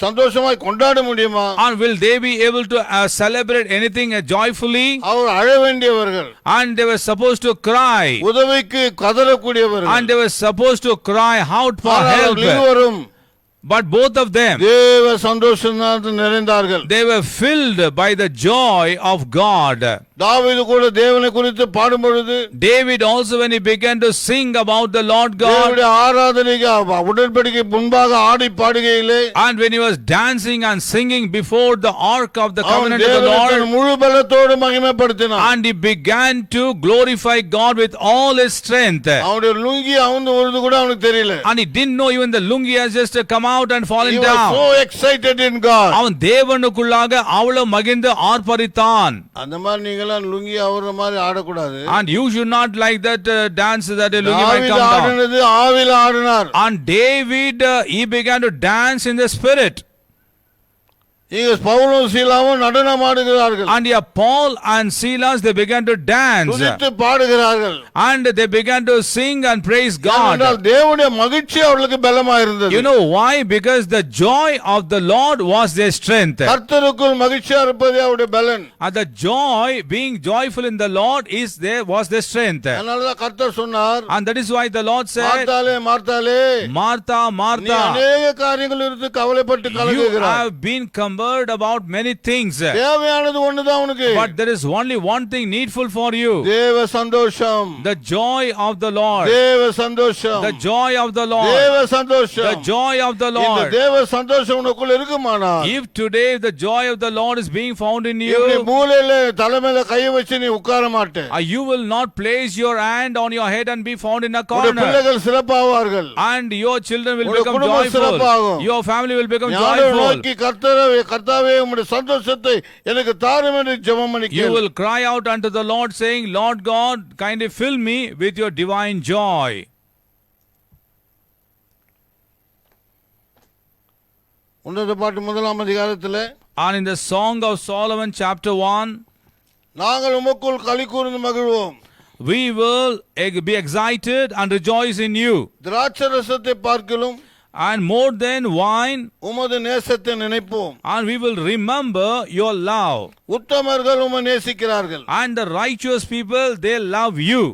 சந்தோஷமாய் கொண்டாட முடியுமா? Or will they be able to celebrate anything joyfully? அவர் அழ வேண்டியவர்கள், And they were supposed to cry, உதவிக்கு கதறக்கூடியவர்கள், and they were supposed to cry out for help. இருவரும் But both of them, தேவ சந்தோஷத்தால் நிறைந்தார்கள். they were filled by the joy of God. தாவீது கூட தேவனை குறித்து பாடும் பொழுது, David also, when he began to sing about the Lord God, தேவனுடைய ஆராதனைக்கு உடன்படிக்கை முன்பாக ஆடி பாடுகையிலே, and when he was dancing and singing before the ark of the covenant of the தேவனை Lord, முழு பலத்தோடு மகிமைப்படுத்தினான். and he began to glorify God with all his strength. அவனுடைய லுங்கி அவுந்து வருது கூட அவனுக்கு தெரியல. And he didn't know even the lungi has just come out and fallen He was down. so excited in God. அவன் தேவனுக்குள்ளாக அவ்வளவு மகிழ்ந்து ஆர்ப்பரித்தான். அந்த மாதிரி நீங்களாம் லுங்கி அவர மாதிரி ஆடக்கூடாது. And you should not like that dance that a lungi might come down. ஆடினது ஆவில ஆடினார். And David, he began to dance in the spirit. இங்க பவுலும் சீலாவும் நடனம் ஆடுகிறார்கள். And here Paul and Silas, they began to dance. துதித்து பாடுகிறார்கள். And they began to sing and praise God. ஏனென்றால் தேவனுடைய மகிழ்ச்சி அவர்களுக்கு பலமா இருந்தது. You know why? Because the joy of the Lord was their strength. கர்த்தருக்குள் மகிழ்ச்சியா இருப்பதே அவருடைய பலன். And the joy, being joyful in the Lord, was their strength. அதனாலதான் கர்த்தர் சொன்னார், And that is why the Lord said, மார்த்தாளே மார்த்தாளே, Martha, நீ Martha, அநேக காரியங்கள் இருந்து கவலைப்பட்டு you கலங்குகிறாய். have been cumbered about many things, தேவையானது ஒண்ணுதான் உனக்கு. but there is only one thing needful for you. தேவ சந்தோஷம். The joy of the Lord. தேவ சந்தோஷம். The joy of the Lord. தேவ சந்தோஷம். The joy of the இந்த Lord. தேவ சந்தோஷம் உனக்குள்ள இருக்குமானா, If today the joy of the Lord is being found in நீ you, மூலையில தலைமையில கையை வச்சு நீ உட்கார மாட்டே. you will not place your hand on your head and be found in a உன்னுடைய corner. பிள்ளைகள் சிறப்பாவார்கள். And your children will உன்னுடைய become குடும்பம் joyful. சிறப்பாகும். Your family will become நீ ஆண்டவரை joyful. நோக்கி கர்த்தாவே உம்முடைய சந்தோஷத்தை எனக்கு தாரும் என்று ஜெபம் பண்ணி You கேள். will cry out unto the Lord saying, Lord God, kindly fill me with your divine joy. உன்னத பாட்டு 1ஆம் அதிகாரத்திலே, And in the Song of Solomon chapter 1, நாங்கள் உமக்குள் களி கூர்ந்து மகிழ்வோம். we will be excited and rejoice in you. திராட்சரசத்தை பார்க்கிலும் And more than wine, உமது நேசத்தை நினைப்போம். and we will remember your love. உத்தமர்கள் உம்மை நேசிக்கிறார்கள். And the righteous people, they love you.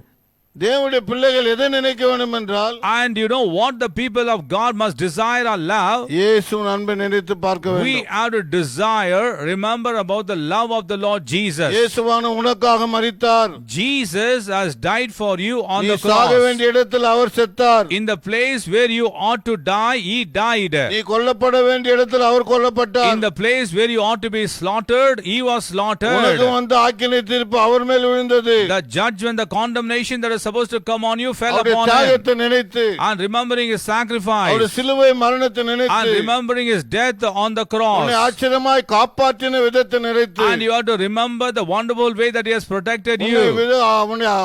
தேவனுடைய பிள்ளைகள் எதை நினைக்க வேண்டும் என்றால், And you know what the people of God must desire or love? இயேசுவின் அன்பை நினைத்து பார்க்க We வேண்டும். have to desire, remember about the love of the Lord Jesus. இயேசுவான உனக்காக மரித்தார். Jesus has died for you on நீ the சாக cross. வேண்டிய இடத்தில் அவர் செத்தார். In the place where you ought to die, he died. நீ கொல்லப்பட வேண்டிய இடத்தில் அவர் கொல்லப்பட்டார். In the place where you ought to be slaughtered, he was slaughtered. உனக்கு வந்த ஆக்கினை தீர்ப்பு அவர் மேல் விழுந்தது. The judgment, the condemnation that is supposed to come on you fell அவருடைய upon him. தியாகத்தை நினைத்து, And remembering his sacrifice, அவருடைய சிலுவை மரணத்தை and நினைத்து, remembering his death on the cross, உன்னை ஆச்சரியமாய் காப்பாற்றின விதத்தை நினைத்து, and you have to remember the wonderful way that he has protected you,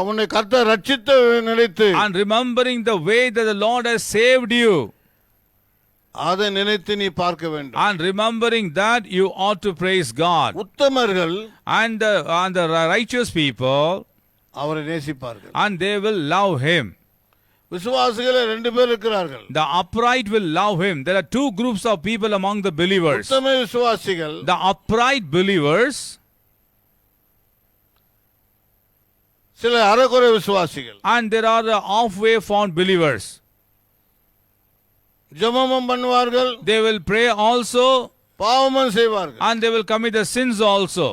உன்னை கர்த்தர் ரட்சித்த நினைத்து, and remembering the way that the Lord has saved you, அதை நினைத்து நீ பார்க்க வேண்டும். and remembering that you ought to praise God. உத்தமர்கள் And the righteous people, அவரை நேசிப்பார்கள். and they will love him. விசுவாசிகளே ரெண்டு பேர் இருக்கிறார்கள். The upright will love him. There are two groups of people among the believers. உத்தம விசுவாசிகள், The upright believers, சில அறகுறை விசுவாசிகள். and there are the halfway found believers. ஜெபமும் பண்ணுவார்கள், They will pray also, பாவமும் செய்வார்கள். and they will commit the sins also.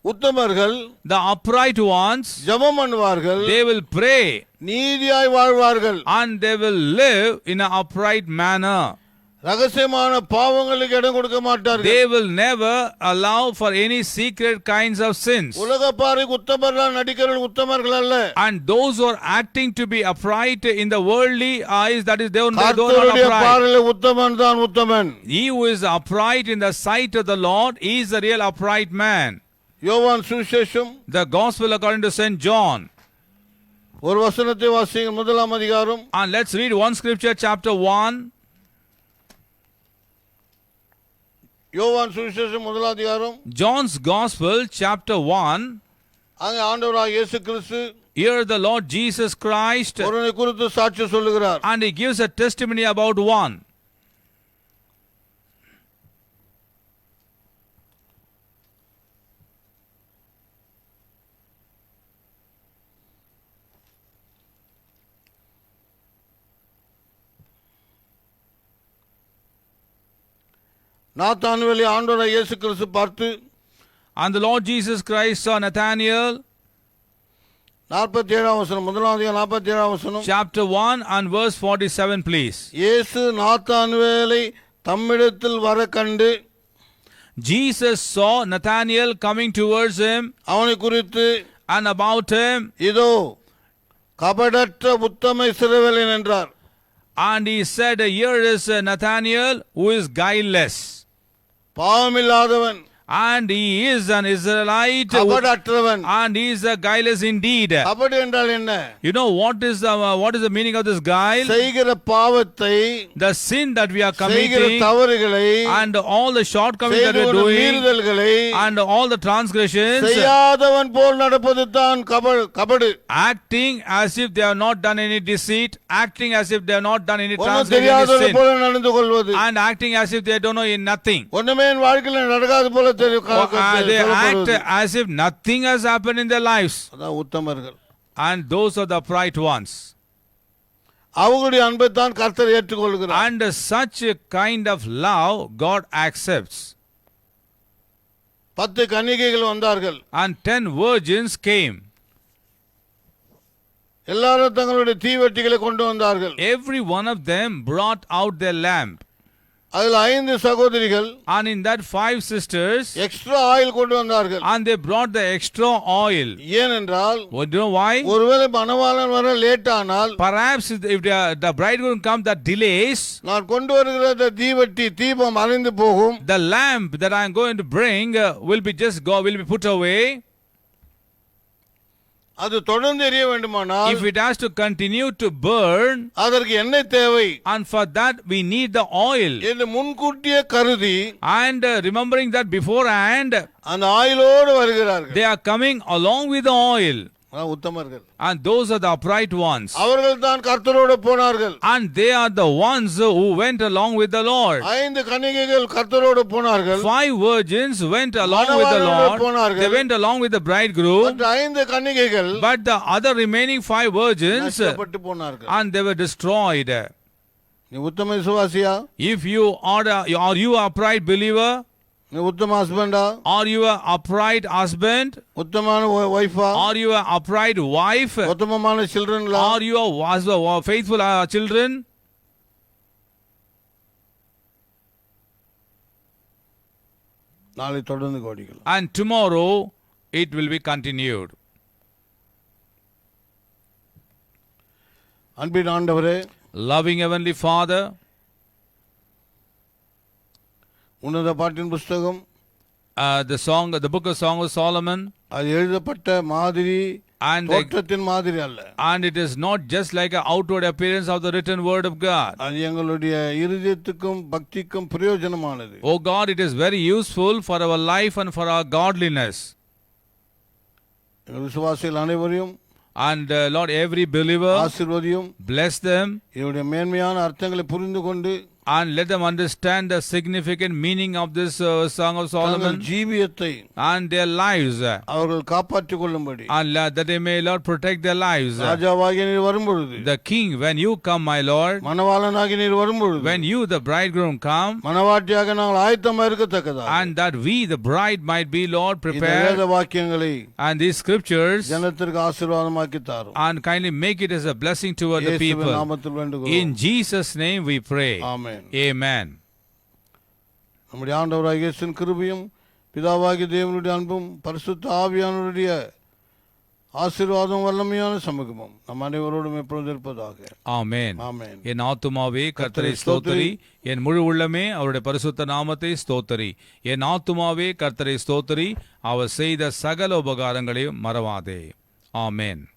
உத்தமர்கள் The upright ones, ஜெபம் பண்ணுவார்கள், they will pray, நீதியாய் வாழ்வார்கள். and they will live in an upright manner. ரகசியமான பாவங்களுக்கு இடம் கொடுக்க மாட்டார்கள். They will never allow for any secret kinds of sins. உலக பார்வைக்கு உத்தமர்களாக நடிக்கிறவர்கள் உத்தமர்கள் அல்ல. And those who are acting to be upright in the worldly eyes, that is, they are not கர்த்தருடைய upright. பார்வையில் உத்தமன் தான் உத்தமன். He who is upright in the sight of the Lord is the real upright man. யோவான் சுவிசேஷம் The gospel according to St. John. ஒரு வசனத்தை வாசிங்க, முதலாம் அதிகாரம். And let's read one scripture, chapter 1. யோவான் சுவிசேஷம் முதலாம் அதிகாரம். John's gospel, chapter 1. அங்கே ஆண்டவராகிய இயேசு கிறிஸ்து Here the Lord Jesus Christ, ஒருவனை குறித்து சாட்சி சொல்லுகிறார். and he gives a testimony about one. நாத்தான்வேலை ஆண்டவராகிய இயேசு கிறிஸ்து பார்த்து, And the Lord Jesus Christ saw Nathanael, 47ஆம் வசனம், முதலாம் அதிகாரம் 47ஆம் வசனம். chapter 1 and verse 47, please. இயேசு நாத்தான்வேலை தம்மிடத்தில் வர கண்டு Jesus saw Nathanael coming towards him, அவனை குறித்து, and about him, இதோ கபடற்ற உத்தம இஸ்ரவேலன் என்றார். and he said, Here is Nathanael who is guileless, பாவமில்லாதவன், and he is an Israelite, கபடற்றவன். and he is a guileless indeed. கபடு என்றால் என்ன? You know what is the meaning of this guile? செய்கிற பாவத்தை, The sin that we are செய்கிற committing, தவறுகளை, and all the shortcomings that we are செய்கிற doing, மீறுதல்களை and all the transgressions, செய்யாதவன் போல் நடப்பது தான் கபடு. acting as if they have not done any deceit, acting as if they have not done any ஒன்றும் transgression, தெரியாதவன் sin, போல நடந்து கொள்வது, and acting as if they don't know in nothing. ஒண்ணுமே என் வாழ்க்கையில் நடக்காது போல They act as if nothing has happened in their lives. அதான் உத்தமர்கள். And those are the upright ones. அவங்களுடைய அன்பை தான் கர்த்தர் ஏற்றுக்கொள்கிறார். And such a kind of love God accepts. 10 கன்னிகைகள் வந்தார்கள். And 10 virgins came. எல்லாரும் தங்களுடைய தீவெட்டிகளை கொண்டு வந்தார்கள். Every one of them brought out their lamp. அதில் 5 சகோதரிகள், And in that 5 sisters, extra oil கொண்டு வந்தார்கள். and they brought the extra oil. ஏனென்றால், What do you know why? ஒருவேளை மணவாளன் வர லேட் ஆனால், Perhaps if the bridegroom comes, that delays, நான் கொண்டு வருகிற இந்த தீவெட்டி தீபம் அணைந்து போகும். the lamp that I am going to bring will be put away. அது தொடர்ந்து எரிய வேண்டுமானால், If it has to continue to burn, அதற்கு எண்ணெய் தேவை. and for that we need the oil. என்று முன்கூட்டியே கருதி, And remembering that beforehand, அந்த ஆயிலோடு வருகிறார்கள். they are coming along with the oil. அதான் உத்தமர்கள். And those are the upright ones. அவர்கள் தான் கர்த்தரோடு போனார்கள். And they are the ones who went along with the Lord. 5 கன்னிகைகள் கர்த்தரோடு போனார்கள். 5 virgins went along with the Lord. They went along with the bridegroom. மற்ற 5 கன்னிகைகள் But the other remaining 5 virgins, நஷ்டப்பட்டு போனார்கள். and they were destroyed. நீ உத்தம விசுவாசியா? If you are you a upright believer? நீ உத்தம ஹஸ்பண்டா? Are you a upright husband? உத்தமமான வைஃபா? Are you a upright wife? உத்தமமான சில்ட்ரன்களா? Are you a faithful children? நாளை தொடர்ந்து கோடிக்கலாம். And tomorrow it will be continued. அன்பின் ஆண்டவரே, Loving Heavenly Father, உன்னத பாட்டின் புஸ்தகம், the book of Song of Solomon, அது எழுதப்பட்ட மாதிரி and தோற்றத்தின் மாதிரி அல்ல. And it is not just like an outward appearance of the written word of God. அது எங்களுடைய இருதயத்துக்கும் பக்திக்கும் பிரயோஜனமானது. Oh God, it is very useful for our life and for our godliness. எங்கள் விசுவாசிகள் அனைவரையும், And Lord, every believer, ஆசீர்வதியும். bless them, இதனுடைய மேன்மையான அர்த்தங்களை புரிந்து கொண்டு, and let them understand the significant meaning of this Song of Solomon, ஜீவியத்தை and their lives, அவர்கள் காப்பாற்றிக் கொள்ளும்படி, and that they may, Lord, protect their lives. ராஜாவாகிய நீர் வரும்பொழுது, The King, when you come, my Lord, மணவாளனாகி நீர் வரும்பொழுது, when you, the bridegroom, come, மணவாட்டியாக நாங்கள் ஆயத்தமாக இருக்கத்தக்கதாக, and that we, the bride, might be, Lord, இந்த prepared, வேத வாக்கியங்களை and these scriptures, ஜனத்திற்கு ஆசீர்வாதமாக்கி தாரும். and kindly make it as a blessing toward the இயேசுவின் people. நாமத்தில் வேண்டுகிறோம். In Jesus' name we pray. Amen. Amen. Amen. நம்முடைய ஆண்டவராகிய இயேசுவின் கிருபையும் பிதாவாகிய தேவனுடைய அன்பும் பரிசுத்த ஆவியானவருடைய ஆசீர்வாதம் வல்லமையான சமூகமும் நம் அனைவரோடும் எப்பொழுதும் இருப்பதாக. ஆமென். ஆமென். என் ஆத்துமாவே கர்த்தரை ஸ்தோத்திரி, என் முழு உள்ளமே அவருடைய பரிசுத்த நாமத்தை ஸ்தோத்திரி. என் ஆத்துமாவே கர்த்தரை ஸ்தோத்திரி, அவர் செய்த சகல உபகாரங்களையும் மறவாதே. ஆமென்.